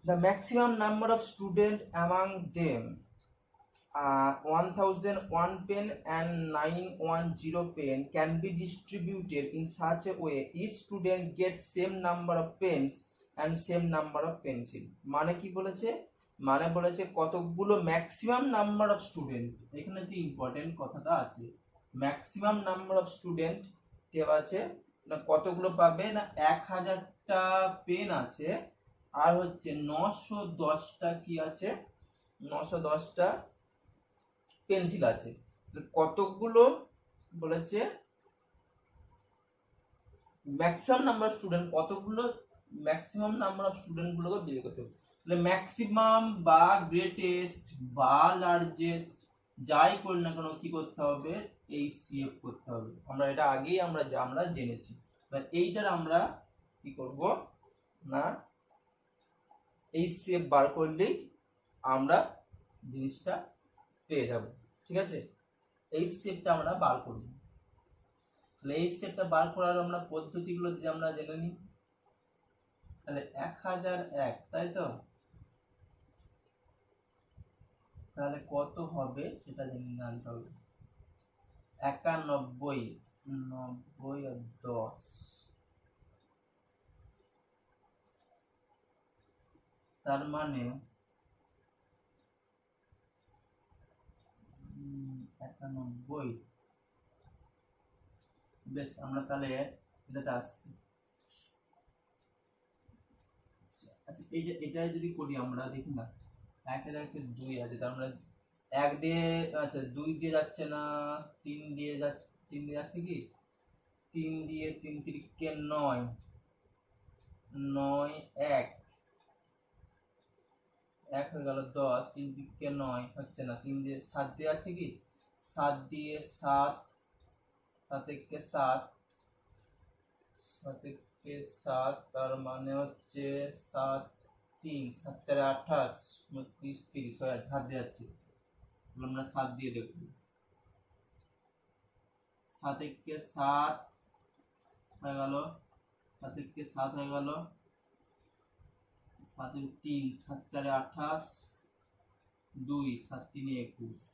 the maximum number of students among them 1001 pen and 910 pen can be distributed in such a way each student gets same number of pens and same number of pencil। মানে কি বলেছে? মানে বলেছে কতগুলো ম্যাক্সিমাম নাম্বার অফ স্টুডেন্ট, এখানে যে ইম্পর্টেন্ট কথাটা আছে, ম্যাক্সিমাম নাম্বার অফ স্টুডেন্ট দেওয়া আছে না, কতগুলো পাবে না 1000টা পেন আছে, আর হচ্ছে 910টা কি আছে? 910টা পেন্সিল আছে। কতগুলো বলেছে ম্যাক্সিমাম নাম্বার স্টুডেন্ট, কতগুলো ম্যাক্সিমাম নাম্বার অফ স্টুডেন্ট গুলোকে বের করতে হবে। তাহলে ম্যাক্সিমাম বা গ্রেটেস্ট বা লার্জেস্ট যাই করি না কেন কি করতে হবে? এই সিএফ করতে হবে। আমরা এটা আগেই আমরা জেনেছি, এইটার আমরা কি করব না, এই সিএফ বার করলেই আমরা জিনিসটা পেয়ে যাব, ঠিক আছে। এই সেটটা আমরা বার করব। তাহলে এই সেটটা বার করার আমরা পদ্ধতিগুলো যদি আমরা জেনে নিই, তাহলে 1001, তাই তো? তাহলে কত হবে সেটা জেনে জানতে হবে। 91, 90 আর 10, তার মানে 91। বেশ, আমরা তাহলে এটাতে আসছি। আচ্ছা এটা যদি করি আমরা, দেখি না 1 এর 1 2 আছে, তার মানে 1 দিয়ে, আচ্ছা 2 দিয়ে যাচ্ছে না, 3 দিয়ে যাচ্ছে কি? 3 দিয়ে 3 3 9, 9 1 1 হয়ে গেল 10, 3 দিকে 9 হচ্ছে না, 3 দিয়ে 7 দিয়ে আছে কি 7 দিয়ে 7, 7 একে 7, 7 একে 7, তার মানে হচ্ছে 7 3 7 4 28 29 30 হয়, ঝাড় দিয়ে যাচ্ছে, আমরা 7 দিয়ে দেখব। 7 একে 7 হয়ে গেল, 7 একে 7 হয়ে গেল, 7 এর 3 7 4 28 2 7 3 21,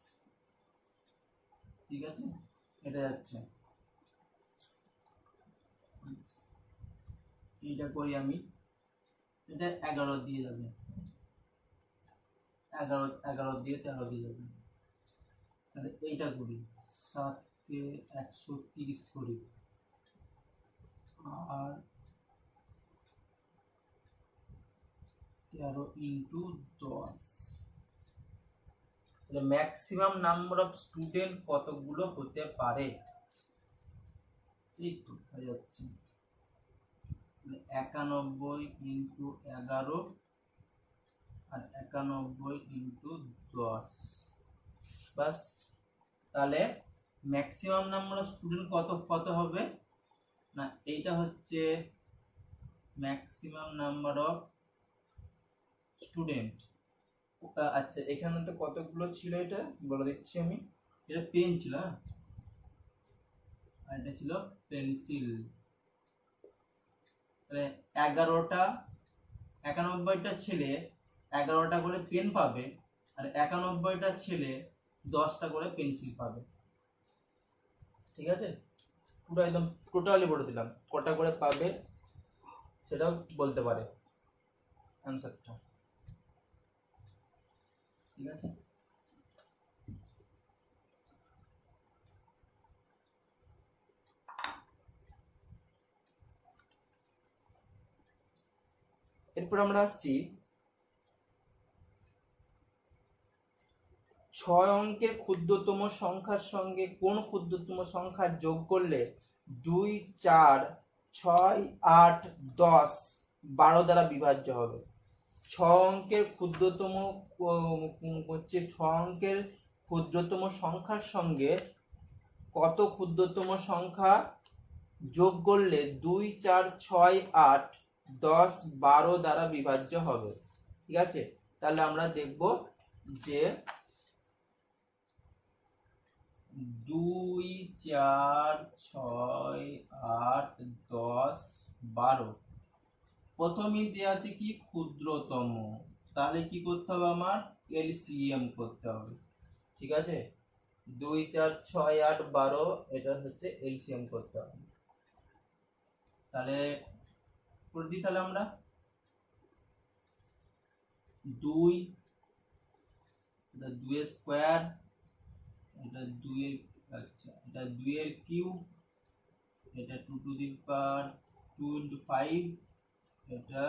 ঠিক আছে, এটা যাচ্ছে। এইটা করি আমি, এটা 11 দিয়ে যাবে, 11 দিয়ে 13 দিয়ে যাবে, তাহলে এইটা করি 7 কে 130 করি, আর 13 ইন্টু 10, তাহলে ম্যাক্সিমাম নাম্বার অফ স্টুডেন্ট কতগুলো হতে পারে, এই তো হয়ে যাচ্ছে 91 ইন্টু 11 আর 91 ইন্টু 10, বাস। তাহলে ম্যাক্সিমাম নাম্বার অফ স্টুডেন্ট কত হবে না, এইটা হচ্ছে ম্যাক্সিমাম নাম্বার অফ স্টুডেন্ট। আচ্ছা, এখানে তো কতগুলো ছিল এটা বলে দিচ্ছি আমি, এটা পেন ছিল, আর এটা ছিল পেন্সিল। তাহলে 11টা 91টা ছেলে 11টা করে পেন পাবে, আর 91টা ছেলে 10টা করে পেন্সিল পাবে, ঠিক আছে, পুরো একদম টোটালি বলে দিলাম কটা করে পাবে সেটাও বলতে পারে অ্যানসারটা, ঠিক আছে। এরপর আমরা আসছি 6 অঙ্কের ক্ষুদ্রতম সংখ্যার সঙ্গে কোন ক্ষুদ্রতম সংখ্যা যোগ করলে 2 4 6 8 10 12 দ্বারা বিভাজ্য হবে। 6 অঙ্কের ক্ষুদ্রতম হচ্ছে 6 অঙ্কের ক্ষুদ্রতম সংখ্যার সঙ্গে কত ক্ষুদ্রতম সংখ্যা যোগ করলে 2 4 6 8 10 12 দ্বারা বিভাজ্য হবে, ঠিক আছে। তাহলে আমরা দেখব যে 2 4 6 8 10 12, প্রথমেই দেওয়া আছে কি ক্ষুদ্রতম, তাহলে কি করতে হবে আমার এলসিএম করতে হবে, ঠিক আছে। 2 4 6 8 12 এটা হচ্ছে এলসিএম করতে হবে, তাহলে করে দিই। তাহলে আমরা 2 এটা 2 এর স্কয়ার, এটা 2 এর, আচ্ছা এটা 2 এর কিউব, এটা 2 টু দি পাওয়ার 2 into 5, এটা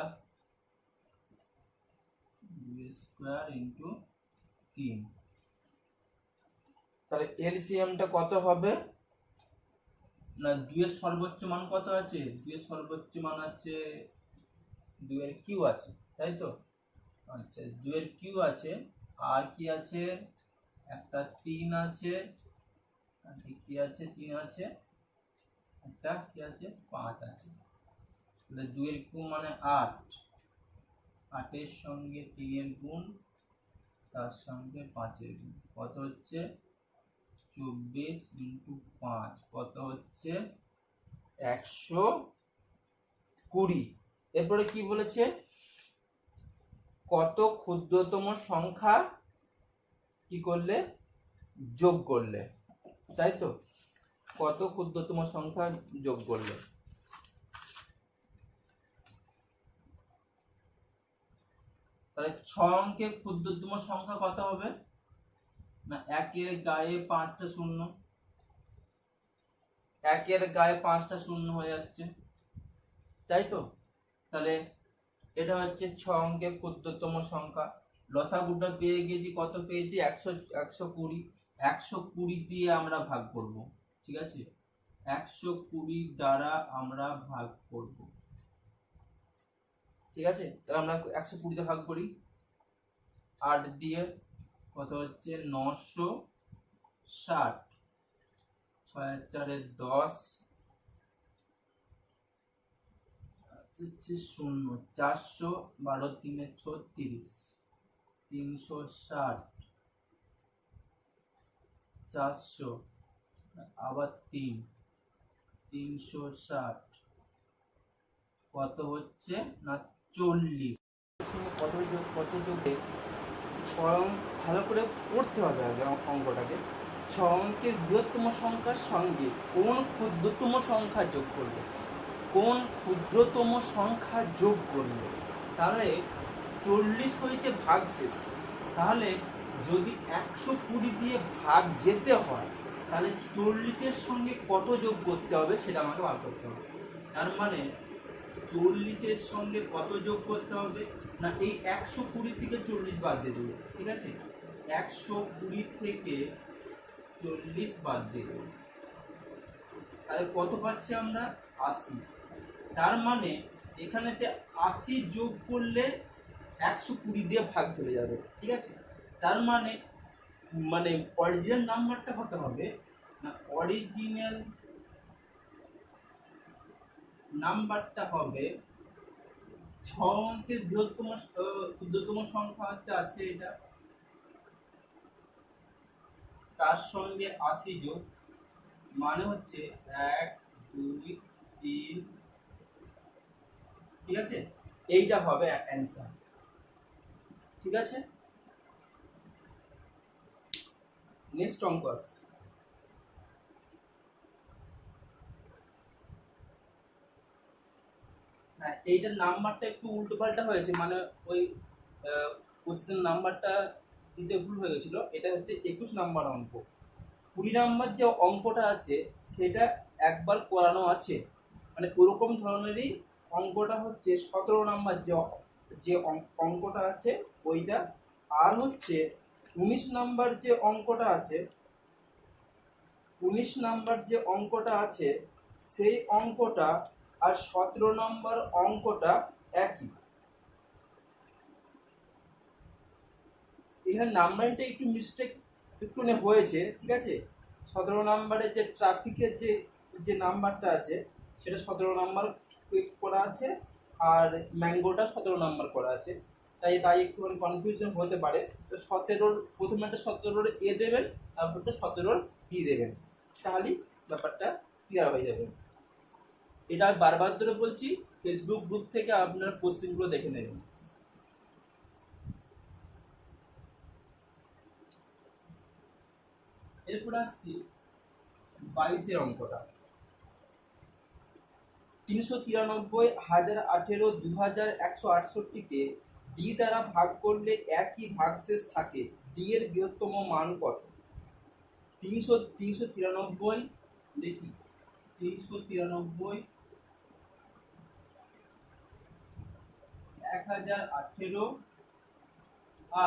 2 এর স্কয়ার ইনটু 3, তাহলে এলসিএমটা কত হবে না 2 এর সর্বোচ্চ মান কত আছে, 2 এর সর্বোচ্চ মান আছে 2 এর কিউ আছে, তাই তো। আচ্ছা 2 এর কিউ আছে, আর কি আছে একটা 3 আছে, আর কি আছে 3 আছে, একটা কি আছে 5 আছে, তাহলে 2 এর কিউ মানে 8, 8 এর সঙ্গে 3 এর গুণ তার সঙ্গে 5 এর গুণ, কত হচ্ছে 24 ইন্টু 5, কত হচ্ছে 120। এরপরে কি বলেছে কত ক্ষুদ্রতম সংখ্যা কি করলে যোগ করলে, তাই তো, কত ক্ষুদ্রতম সংখ্যা যোগ করলে। তাহলে 6 অঙ্কের ক্ষুদ্রতম সংখ্যা কত হবে না, 1 এর গায়ে 5টা শূন্য, 1 এর গায়ে 5টা শূন্য হয়ে যাচ্ছে, তাই তো। তাহলে এটা হচ্ছে 6 অঙ্কের ক্ষুদ্রতম সংখ্যা। লসাগুটা পেয়ে গেছি, কত পেয়েছি 120, 120 দিয়ে আমরা ভাগ করব, ঠিক আছে, 120 দ্বারা আমরা ভাগ করব, ঠিক আছে। তাহলে আমরা 120 দিয়ে ভাগ করি, 8 দিয়ে কত হচ্ছে 960, 6 আর 4 10, হচ্ছে 0, 400, 12 3 36, 360, 400, আবার 3, 360, কত হচ্ছে না 40। কত যোগে 6 অঙ্ক ভালো করে পড়তে হবে আগে অঙ্কটাকে। 6 অঙ্কের বৃহত্তম সংখ্যার সঙ্গে কোন ক্ষুদ্রতম সংখ্যা যোগ করবে, কোন ক্ষুদ্রতম সংখ্যা যোগ করবে। তাহলে 40 হয়েছে ভাগশেষ, তাহলে যদি 120 দিয়ে ভাগ যেতে হয় তাহলে 40-এর সঙ্গে কত যোগ করতে হবে সেটা আমাকে বার করতে হবে। তার মানে 40-এর সঙ্গে কত যোগ করতে হবে না, এই 120 থেকে 40 বাদ দিয়ে দেবো, ঠিক আছে। 120 থেকে 40 বাদ দিয়ে দেবো, তাহলে কত পাচ্ছি আমরা 80। তার মানে এখানেতে 80 যোগ করলে 120 দিয়ে ভাগ চলে যাবে, ঠিক আছে। তার মানে অরিজিনাল নাম্বারটা হতে হবে না, অরিজিনাল নাম্বারটা হবে 6 অঙ্কের ক্ষুদ্রতম সংখ্যা আছে এটা, তার সঙ্গে 80 যোগ, মানে হচ্ছে 1 2 3, ঠিক আছে। এইটা হবে অ্যান্সার, ঠিক আছে। নেক্সট অঙ্ক আসছে। হ্যাঁ, এইটার নাম্বারটা একটু উল্টো পাল্টা হয়েছে, মানে ওই কোশ্চেন নাম্বারটা দিতে ভুল হয়ে গেছিল। এটা হচ্ছে 21 নাম্বার অঙ্ক। 20 নাম্বার যে অঙ্কটা আছে সেটা একবার করানো আছে, মানে ওরকম ধরনেরই অঙ্কটা হচ্ছে 17 নাম্বার যে অঙ্কটা আছে ওইটা। আর হচ্ছে 19 নাম্বার যে অঙ্কটা আছে, 19 নাম্বার যে অঙ্কটা আছে সেই অঙ্কটা আর 17 নম্বর অঙ্কটা একই। এখানে নাম্বারিংটা একটু মিস্টেক একটু হয়েছে, ঠিক আছে। 17 নম্বরের যে ট্রাফিকের যে নাম্বারটা আছে সেটা 17 নাম্বার করা আছে, আর ম্যাঙ্গোটা 17 নাম্বার করা আছে, তাই একটু কনফিউশন হতে পারে। তো 17 প্রথমেটা 17 এ দেবেন, তারপরটা 17 বি দেবেন, তাহলেই ব্যাপারটা ক্লিয়ার হয়ে যাবে। এটা বারবার ধরে বলছি, ফেসবুক গ্রুপ থেকে আপনার কোশ্চেনগুলো দেখে নেবেন। এরপর আসছি 22-এর অঙ্কটা। 393, 1018, 2168-কে ডি দ্বারা ভাগ করলে একই ভাগশেষ থাকে, ডি এর বৃহত্তম মান কত? 393 লিখি, 393, 1018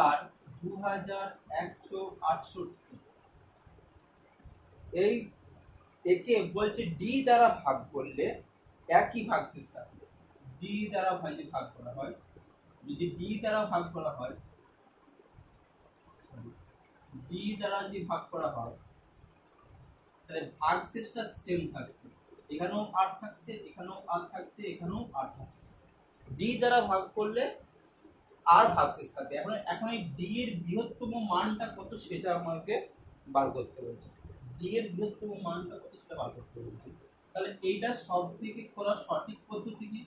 আর 2168, এই একে বলছে ডি দ্বারা ভাগ করলে একই ভাগশেষ থাকে। ডি দ্বারা ভাগ করা হয়, যদি ডি দ্বারা ভাগ করা হয়, ডি দ্বারা যদি ভাগ করা হয় তাহলে ভাগশেষটা সেম থাকছে, এখানেও 8 থাকছে, এখানেও 8 থাকছে, এখানেও 8 থাকছে। ডি দ্বারা ভাগ করলে আর ভাগশেষ থাকে। এখন এই ডি এর বৃহত্তম মানটা কত সেটা আমাকে বার করতে হয়েছে। ডি এর বৃহত্তম মানটা কত সেটা বার করতে হয়েছে। তাহলে এইটা সব থেকে করা সঠিক পদ্ধতি কি?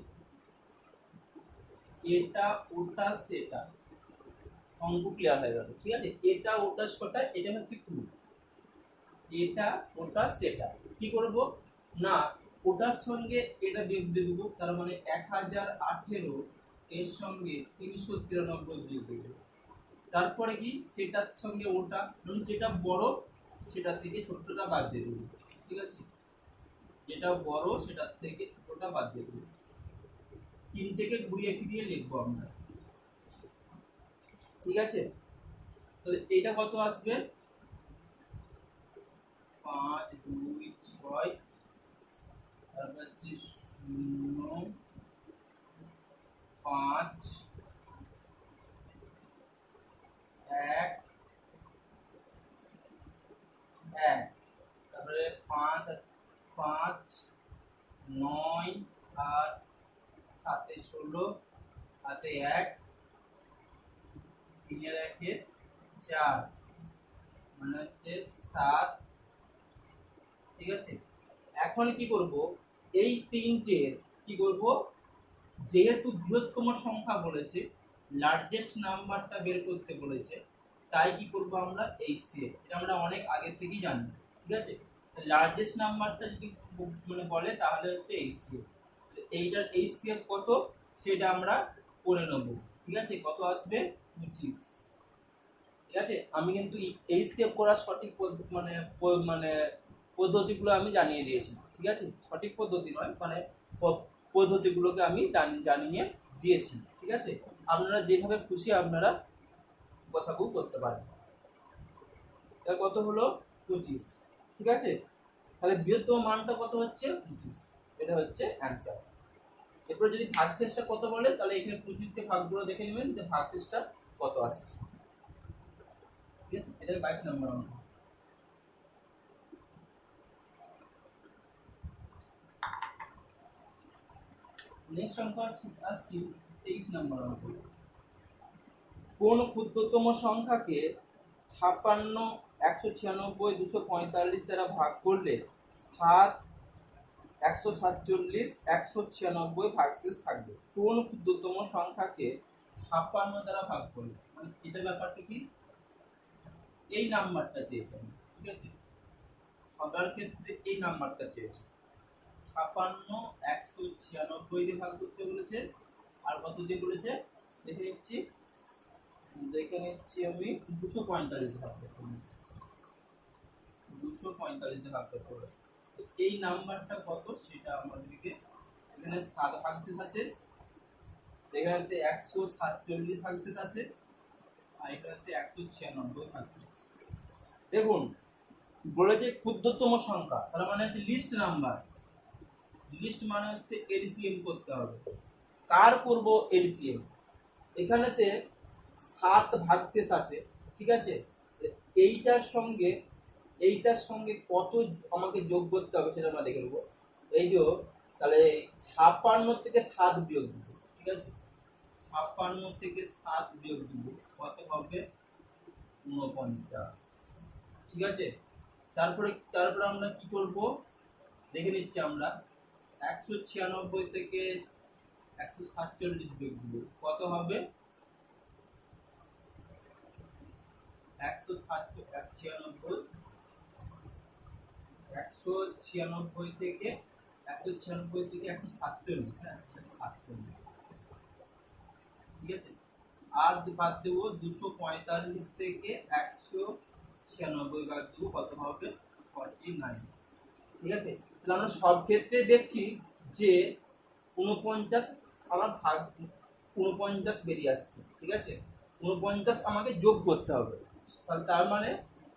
এটা ওটা সেটা, অঙ্ক ক্লিয়ার হয়ে গেল, ঠিক আছে। এটা ওটা সেটা, এটা হচ্ছে ক্লু। এটা ওটা সেটা কি করব না, ওটার সঙ্গে এটা বিয়োগ দিয়ে দেবো, তার মানে 1018 এর সঙ্গে 393 বিয়োগ দিয়ে দেবো। তারপরে কি সেটার সঙ্গে ওটা, মানে যেটা বড় সেটা থেকে ছোটটা বাদ দিয়ে দেবো, ঠিক আছে। যেটা বড় সেটার থেকে ছোটটা বাদ দিয়ে দেবো। তিনটেকে ঘুরিয়ে ফিরিয়ে লিখবো আমরা, ঠিক আছে। তাহলে এইটা কত আসবে? 5 2 6, তারপর হচ্ছে 0 5 5 5 9 আর 7 16 হাতে 1 3 এর 1 4 মানে হচ্ছে 7। ঠিক আছে, এখন কি করব, এই তিনটের কি করব, যেহেতু বৃহত্তম সংখ্যা বলেছে, লার্জেস্ট নাম্বারটা বের করতে বলেছে, তাই কি করব আমরা এইচসিএফ, এটা আমরা অনেক আগে থেকেই জানি। ঠিক আছে, লার্জেস্ট নাম্বারটা যদি মানে বলে তাহলে হচ্ছে এইচসিএফ। এইটার এইচসিএফ কত সেটা আমরা করে নেব। ঠিক আছে, কত আসবে 25। ঠিক আছে, আমি কিন্তু এইচসিএফ করার সঠিক মানে পদ্ধতিগুলো আমি জানিয়ে দিয়েছি। ঠিক আছে, সঠিক পদ্ধতি নয়, মানে পদ্ধতিগুলোকে আমি জানিয়ে দিয়েছি। ঠিক আছে, আপনারা যেভাবে খুশি আপনারা কথাগুলো করতে পারেন। এটা কত হলো 25। ঠিক আছে, তাহলে বৃহত্তম মানটা কত হচ্ছে 25, এটা হচ্ছে অ্যান্সার। এরপর যদি ভাগশেষটা কত বলে তাহলে এখানে 25 কে ভাগগুলো দেখে নেবেন যে ভাগশেষটা কত আসছে। ঠিক আছে, এটা 22 নম্বর অঙ্ক। নেক্সট অঙ্ক আসছি 23 নম্বর অঙ্ক। কোন ক্ষুদ্রতম সংখ্যাকে 56 196 245 দ্বারা ভাগ করলে 7 147 196 ভাগশেষ থাকবে? কোন ক্ষুদ্রতম সংখ্যাকে 56 দ্বারা ভাগ করলে, মানে এটা ব্যাপারটা কি, এই নাম্বারটা চেয়েছেন। ঠিক আছে, সবার ক্ষেত্রে এই নাম্বারটা চেয়েছে। 56 196 দিয়ে ভাগ করতে বলেছে, আর কত দিয়ে বলেছে দেখে নিচ্ছি আমি 245 ভাগ করতে বলেছে, 245 দিয়ে ভাগ করতে বলেছে। এই নাম্বারটা কত সেটা আমাদেরকে, এখানে 7 ভাগশেষ আছে, এখানে 147 ভাগশেষ আছে, আর এখানে 196 ভাগশেষ আছে। দেখুন বলেছে ক্ষুদ্রতম সংখ্যা, তার মানে হচ্ছে লিস্ট নাম্বার। লিস্ট মানে হচ্ছে এলসিএম করতে হবে। কার করব এলসিএম? এখানেতে 7 ভাগশেষ আছে। ঠিক আছে, এইটার সঙ্গে কত আমাকে যোগ করতে হবে সেটা আমরা দেখে নেব। এই যে তাহলে 56 থেকে 7 বিয়োগ দিব। ঠিক আছে, 56 থেকে 7 বিয়োগ দিব, কত হবে 49। ঠিক আছে, তারপরে আমরা কি করব দেখে নিচ্ছি আমরা। 196 থেকে 147 বিয়োগ দিব, কত হবে 196 থেকে 147, হ্যাঁ 47। ঠিক আছে, আর বাদ দেবো 245 থেকে 196 বাদ দেবো, কত হবে 49। ঠিক আছে, তাহলে আমরা সব ক্ষেত্রে দেখছি যে 49 আমার ভাগ 49 বেরিয়ে আসছে। ঠিক আছে, 49 আমাকে যোগ করতে হবে, তাহলে তার মানে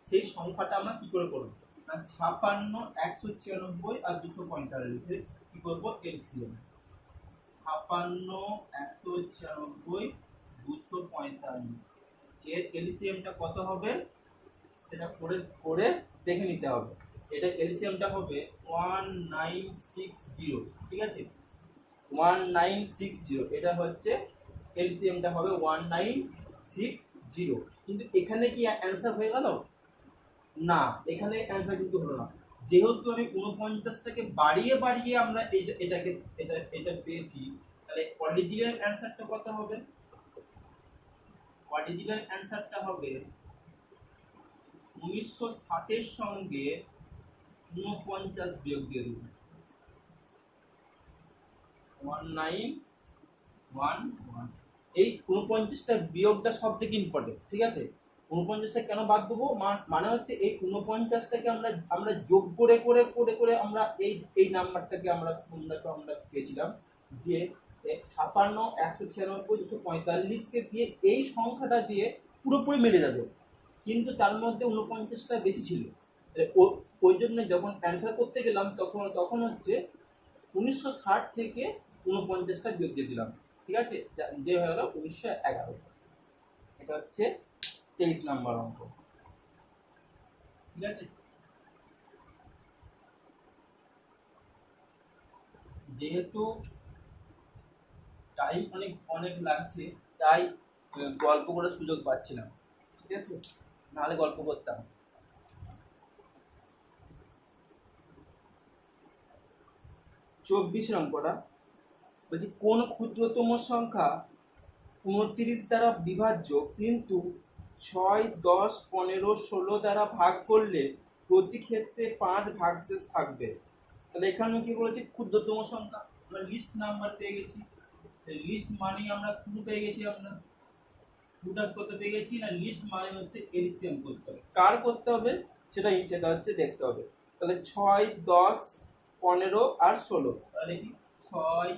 সেই সংখ্যাটা আমরা কি করে করবো, 56 196 আর 245 কি করবো এলসিএম। 56 196 245 এর এলসিএমটা কত হবে সেটা করে দেখে নিতে হবে। এটা এলসিএমটা হবে 1960। ঠিক আছে, 1960, এটা হচ্ছে এলসিএমটা হবে 1960। কিন্তু এখানে কি অ্যান্সার হয়ে গেল? না, এখানে অ্যান্সার কিন্তু হলো না। যেহেতু আমি 49টাকে বাড়িয়ে আমরা এটা পেয়েছি, তাহলে অরিজিনাল অ্যান্সারটা কত হবে? অরিজিনাল অ্যান্সারটা হবে 1960 এর সঙ্গে 49 বিয়োগ দিয়ে দেব, 1911। এই 49টা বিয়োগটা সব থেকে ইম্পর্টেন্ট। ঠিক আছে, 49টা কেন বাদ দেবো, মানে হচ্ছে এই 49টাকে আমরা যোগ করে করে করে করে আমরা এই নাম্বারটাকে আমরা পেয়েছিলাম যে 56 196 245 কে দিয়ে এই সংখ্যাটা দিয়ে পুরোপুরি মিলে যাবে, কিন্তু তার মধ্যে 49টা বেশি ছিল। ওই জন্য যখন অ্যান্সার করতে গেলাম তখন হচ্ছে 1960 থেকে 49টা বিয়োগ দিয়ে দিলাম। ঠিক আছে, যে হয়ে গেল 1911। এটা হচ্ছে 23 নম্বর অঙ্ক। ঠিক আছে, যেহেতু টাইম অনেক অনেক লাগছে, তাই গল্প করার সুযোগ পাচ্ছি না, ঠিক আছে, নাহলে গল্প করতাম। 24 নম্বরটা বলছি, কোন ক্ষুদ্রতম সংখ্যা 29 দ্বারা বিভাজ্য কিন্তু 6, 10, 15, 16 দ্বারা ভাগ করলে প্রতি ক্ষেত্রে 5 ভাগশেষ থাকবে। তাহলে এখানে কি বলেছে, ক্ষুদ্রতম সংখ্যা, আমরা লিস্ট নাম্বার পেয়ে গেছি। লিস্ট মানে আমরা কি পেয়ে গেছি, আমরা দুটা কত পেয়ে গেছি না, লিস্ট মানে হচ্ছে এলসিএম করতে হবে। কার করতে হবে সেটা হচ্ছে দেখতে হবে। তাহলে 6, 10, 15 আর 16, তাহলে কি 6,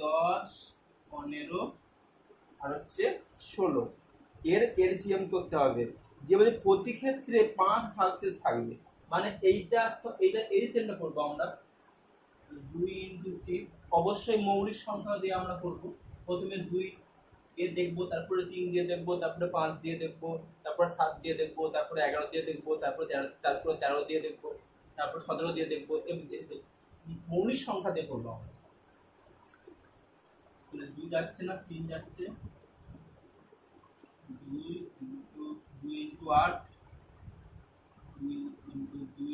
10, 15 আর হচ্ছে 16, এর এলসিএম করতে হবে। যে বলে প্রতি ক্ষেত্রে 5 ভাগশেষ থাকবে, মানে এইটা এলসিএমটা করবো আমরা 2 × 3, অবশ্যই মৌলিক সংখ্যা দিয়ে আমরা করব। প্রথমে 2 দিয়ে দেখবো, তারপরে 3 দিয়ে দেখবো, তারপরে 5 দিয়ে দেখবো, তারপরে 7 দিয়ে দেখবো, তারপরে 11 দিয়ে দেখবো, তারপরে 13 দিয়ে দেখবো, তারপর 17 দিয়ে দেখবো। মৌলিক সংখ্যা দিয়ে করবো আমরা। 2 যাচ্ছে না, 3 যাচ্ছে, 2 × 8, 2 × 2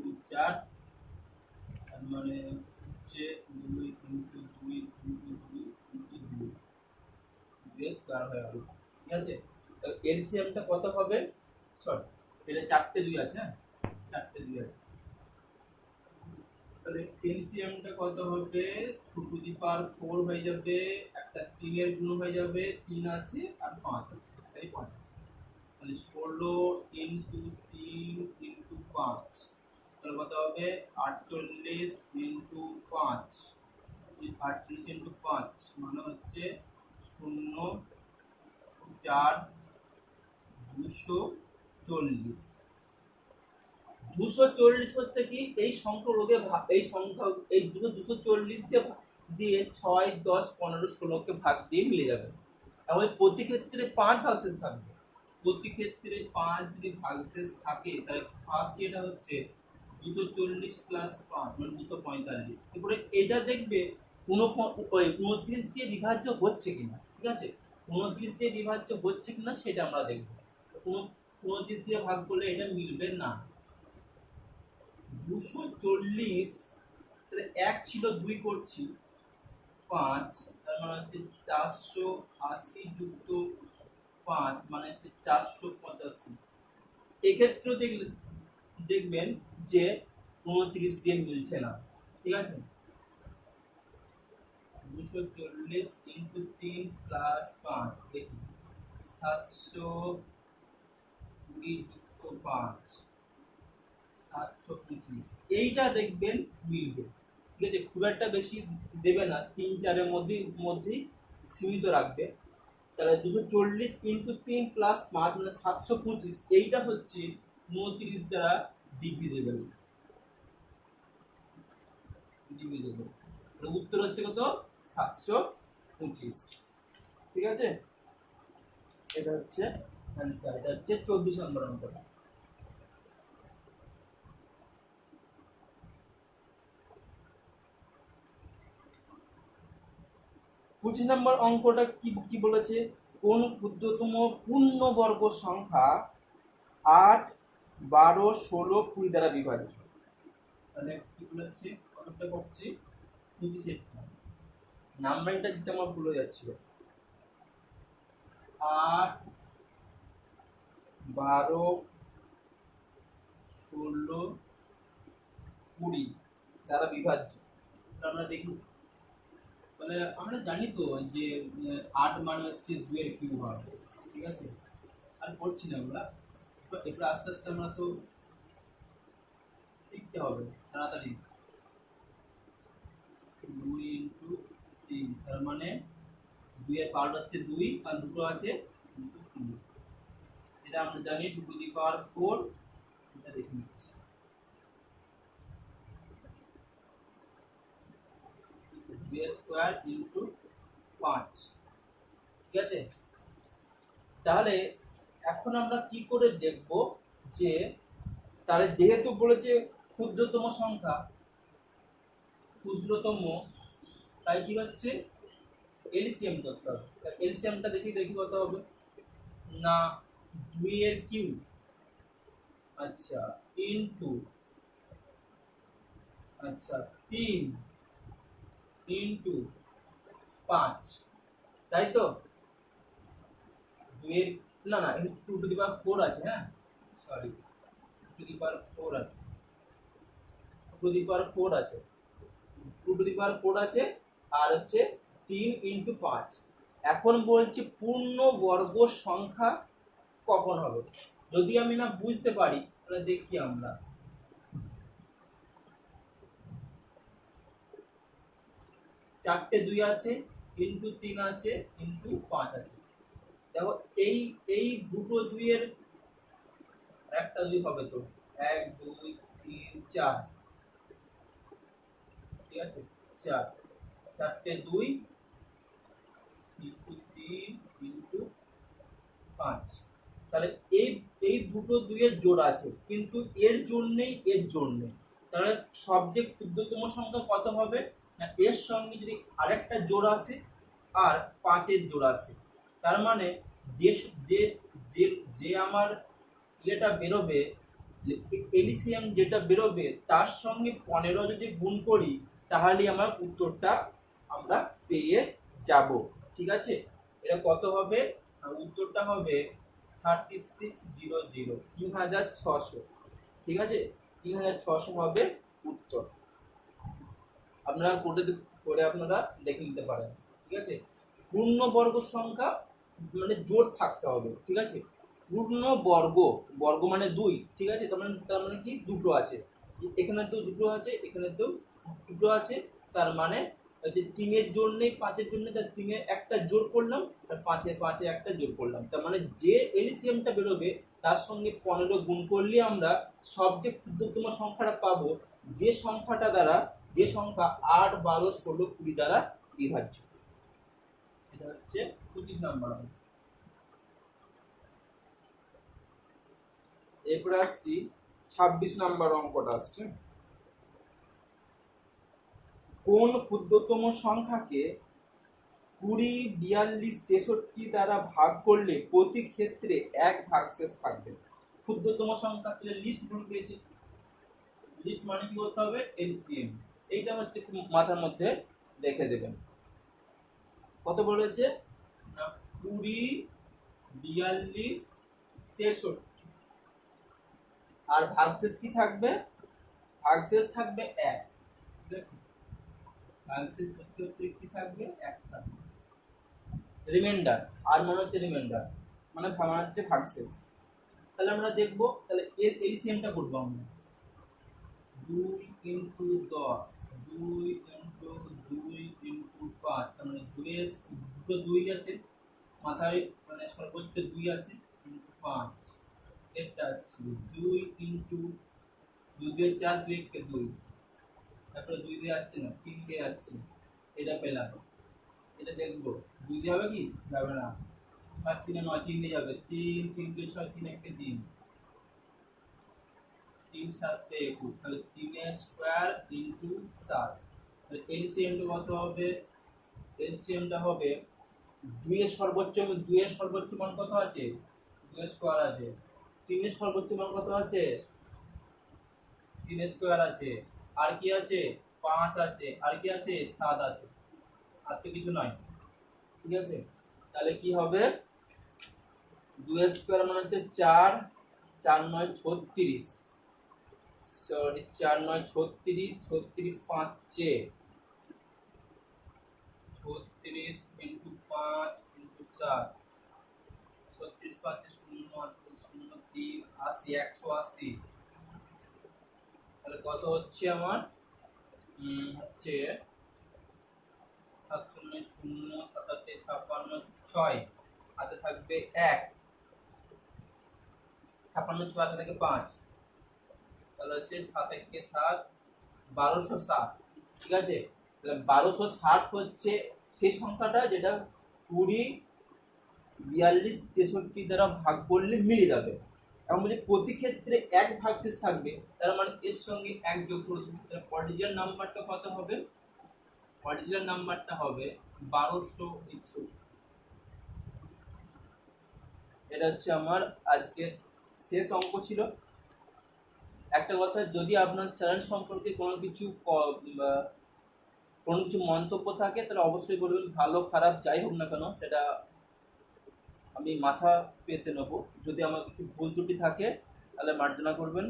× 4, তার মানে হচ্ছে 2 × 2 × 2 × 2 বেশ বার হয়ে গেল, ঠিক আছে। তাহলে এলসিএমটা কত হবে, সরি এটা 4টে 2 আছে, হ্যাঁ 4টে 2 আছে। তাহলে এলসিএমটা কত হবে, 2^4 হয়ে যাবে, একটা 3 এর গুণ হয়ে যাবে, 3 আছে আর 5 আছে, তাই 5 আছে। তাহলে 16 × 3 × 5, তাহলে কত হবে 48 × 5, 48 × 5 মানে হচ্ছে 0, 4, 240। 240 হচ্ছে কি, এই সংখ্যা রোগে এই সংখ্যা এই 240 দিয়ে 6, 10, 15, 16 কে ভাগ দিয়ে মিলে যাবে। তাহলে প্রতি ক্ষেত্রে 5 ভাগশেষ থাকবে। প্রতি ক্ষেত্রে 5 যদি ভাগশেষ থাকে, তাহলে ফার্স্ট এটা হচ্ছে 240 + 5 মানে 245। এরপরে এটা দেখবে 29 দিয়ে বিভাজ্য হচ্ছে কিনা, ঠিক আছে, 29 দিয়ে বিভাজ্য হচ্ছে কিনা সেটা আমরা দেখব। 29 দিয়ে ভাগ করলে এটা মিলবে না। 240, তাহলে 1 ছিল 2 করছি 5, তার মানে হচ্ছে 480 যুক্ত 5 মানে হচ্ছে 485। এক্ষেত্রে দেখবেন যে 29 দিয়ে মিলছে না, ঠিক আছে। 240 × 3 + 5 দেখি 720 যুক্ত 5 725, এইটা দেখবেন মিলবে, ঠিক আছে। খুব একটা বেশি দেবে না, 3-4 এর মধ্যেই সীমিত রাখবে। তাহলে 240 × 3 + 5 মানে 725, এইটা হচ্ছে 29 দ্বারা ডিভিজিবল। উত্তর হচ্ছে কত, 725, ঠিক আছে। এটা হচ্ছে অ্যানসার, এটা হচ্ছে 24 নম্বর অঙ্কটা। পঁচিশ নম্বর অঙ্কটা কি বলেছে, কোন ক্ষুদ্রতম পূর্ণবর্গ সংখ্যা 8, 12, 16, 20 দ্বারা বিভাজ্য। তাহলে কি বলেছে, কতটা করছি 25 নাম্বারটা দিতে আমার ভুলে যাচ্ছিল। 8, 12, 16, 20 দ্বারা বিভাজ্য। আমরা দেখি, তাহলে আমরা জানি তো যে 8 মানে হচ্ছে 2 এর কিউব হবে, ঠিক আছে, আর পড়ছি না আমরা। এরপর আস্তে আস্তে আমরা তো শিখতে হবে তাড়াতাড়ি। 2 × 3, তার মানে 2 এর পাওয়ার হচ্ছে 2, আর দুটো আছে 2, এটা আমরা জানি 2^4, এটা দেখে নিচ্ছি। স্কয়ার × 5, ঠিক আছে। তাহলে এখন আমরা কি করে দেখব যে, তাহলে যেহেতু বলেছে ক্ষুদ্রতম সংখ্যা, ক্ষুদ্রতম তাই কি হচ্ছে এলসিএম করতে হবে। এলসিএমটা দেখি কত হবে না 2 এর কিউব আচ্ছা ইনটু আচ্ছা 3 ইনটু 5, তাই তো 2 এর না 2 টু দি পাওয়ার 4 আছে, হ্যাঁ সরি 2 টু দি পাওয়ার 4 আছে, 2 টু দি পাওয়ার 4 আছে, 2 টু দি পাওয়ার 4 আছে আর হচ্ছে 3 ইনটু 5। এখন বলছি পূর্ণ বর্গ সংখ্যা কখন হবে। যদি আমি না বুঝতে পারি তাহলে দেখি আমরা চারটে 2 আছে ইনটু 3 আছে ইনটু 5 আছে। দেখো এই দুটো 2 এর একটা 2 হবে তো 1 2 3 4, ঠিক আছে 4, চারটে 2 ইনটু 3 ইনটু 5। তাহলে এই দুটো 2 এর জোড় আছে কিন্তু এর জোড় নেই এর জোড় নেই। তাহলে সবচেয়ে ক্ষুদ্রতম সংখ্যা কত হবে না এর সঙ্গে যদি আরেকটা জোড় আসে আর 5 এর জোড় আসে, তার মানে যে যে যে যে আমার এটা বেরোবে এলসিএম যেটা বেরোবে তার সঙ্গে 15 যদি গুণ করি তাহলে আমার উত্তরটা আমরা পেয়ে যাব। ঠিক আছে, এটা কত হবে উত্তরটা হবে 3600 3600। ঠিক আছে 3600 হবে উত্তর। আপনারা করে আপনারা দেখে নিতে পারেন। ঠিক আছে, পূর্ণবর্গ সংখ্যা মানে জোড় থাকতে হবে। ঠিক আছে, পূর্ণবর্গ বর্গ মানে 2, ঠিক আছে তার মানে কি দুটো আছে, এখানে তো দুটো আছে এখানে তো দুটো আছে, তার মানে হচ্ছে 3 এর জোড় নেই 5 এর জন্য তার 3 এর একটা জোড় করলাম আর 5 এর একটা জোড় করলাম। তার মানে যে এলসিএমটা বেরোবে তার সঙ্গে 15 গুণ করলে আমরা সবচেয়ে ক্ষুদ্রতম সংখ্যাটা পাবো, যে সংখ্যাটা দ্বারা যে সংখ্যা 8 12 16 20 দ্বারা বিভাজ্য। এটা হচ্ছে 25 নম্বর অঙ্ক। এরপর আসছি 26 নম্বর অঙ্কটা আসছে, কোন ক্ষুদ্রতম সংখ্যাকে 20 42 63 দ্বারা ভাগ করলে প্রতি ক্ষেত্রে এক ভাগশেষ থাকবে। ক্ষুদ্রতম সংখ্যা লিস্ট বলে দিয়েছি, লিস্ট মানে কি করতে হবে এলসিএম, এইটা হচ্ছে মাথার মধ্যে রেখে দেবেন। কত বলেছে না 20 42 63 আর ভাগশেষ কি থাকবে ভাগশেষ থাকবে 1। ঠিক আছে, ভাগশেষ কি থাকবে 1 থাকবে, রিমাইন্ডার আর মনে হচ্ছে রিমাইন্ডার মানে হচ্ছে ভাগশেষ। তাহলে আমরা দেখব তাহলে এর এলসিএমটা করব আমরা 2 ইনটু 10 2 ইনটু 2 ইনটু 5, তার মানে 2 এর দুটো 2 আছে মাথায় মানে সর্বোচ্চ 2 আছে ইনটু 5, এটা আসছে 2 ইনটু 2 দিয়ে 4 2 কে 2, তারপরে 2 দিয়ে যাচ্ছে না 3 দিয়ে যাচ্ছে, এটা পেলাম। এটা দেখবো 2 দিয়ে হবে কি যাবে না, 7 3 9 3 দিয়ে যাবে, 3 3 2 6 3 1 3 3 7 21, তাহলে 3 এর স্কয়ার ইনটু 7। তাহলে এলসিএমটা কত হবে, এলসিএমটা হবে 2 এর সর্বোচ্চ মান কত আছে 2 এর স্কয়ার আছে, 3 এর সর্বোচ্চ মান কত আছে 3 এর স্কয়ার আছে, আর কি আছে 5 আছে, আর কি আছে 7 আছে, আর তো কিছু নয়। ঠিক আছে, তাহলে কি হবে 2 এর স্কয়ার মানে হচ্ছে 4 4 9 36, সরি 4 9 36 36 5 36 ইনটু 5 ইনটু 7, 36 5 0 0 3 80 180। তাহলে কত হচ্ছে আমার হচ্ছে 7 0 0 7 8 56 6, হাতে থাকবে 1 56 6 হাতে থাকে 5, তাহলে হচ্ছে 7 1 কে 7 1260। ঠিক আছে, তাহলে 1260 হচ্ছে সেই সংখ্যাটা যেটা 20 42 63 দ্বারা ভাগ করলে মিলে যাবে। এবং বলছে প্রতি ক্ষেত্রে এক ভাগশেষ থাকবে, তার মানে এর সঙ্গে এক যোগ করে দেব, তাহলে পর্টিজিয়ান নাম্বারটা কত হবে অরিজিনাল নাম্বারটা হবে 1261। এটা হচ্ছে আমার আজকে শেষ অঙ্ক ছিল। একটা কথা, যদি আপনার চ্যানেল সম্পর্কে কোনো কিছু মন্তব্য থাকে তাহলে অবশ্যই বলবেন, ভালো খারাপ যাই হোক না কেন সেটা আমি মাথা পেতে নেবো। যদি আমার কিছু ভুল ত্রুটি থাকে তাহলে মার্জনা করবেন।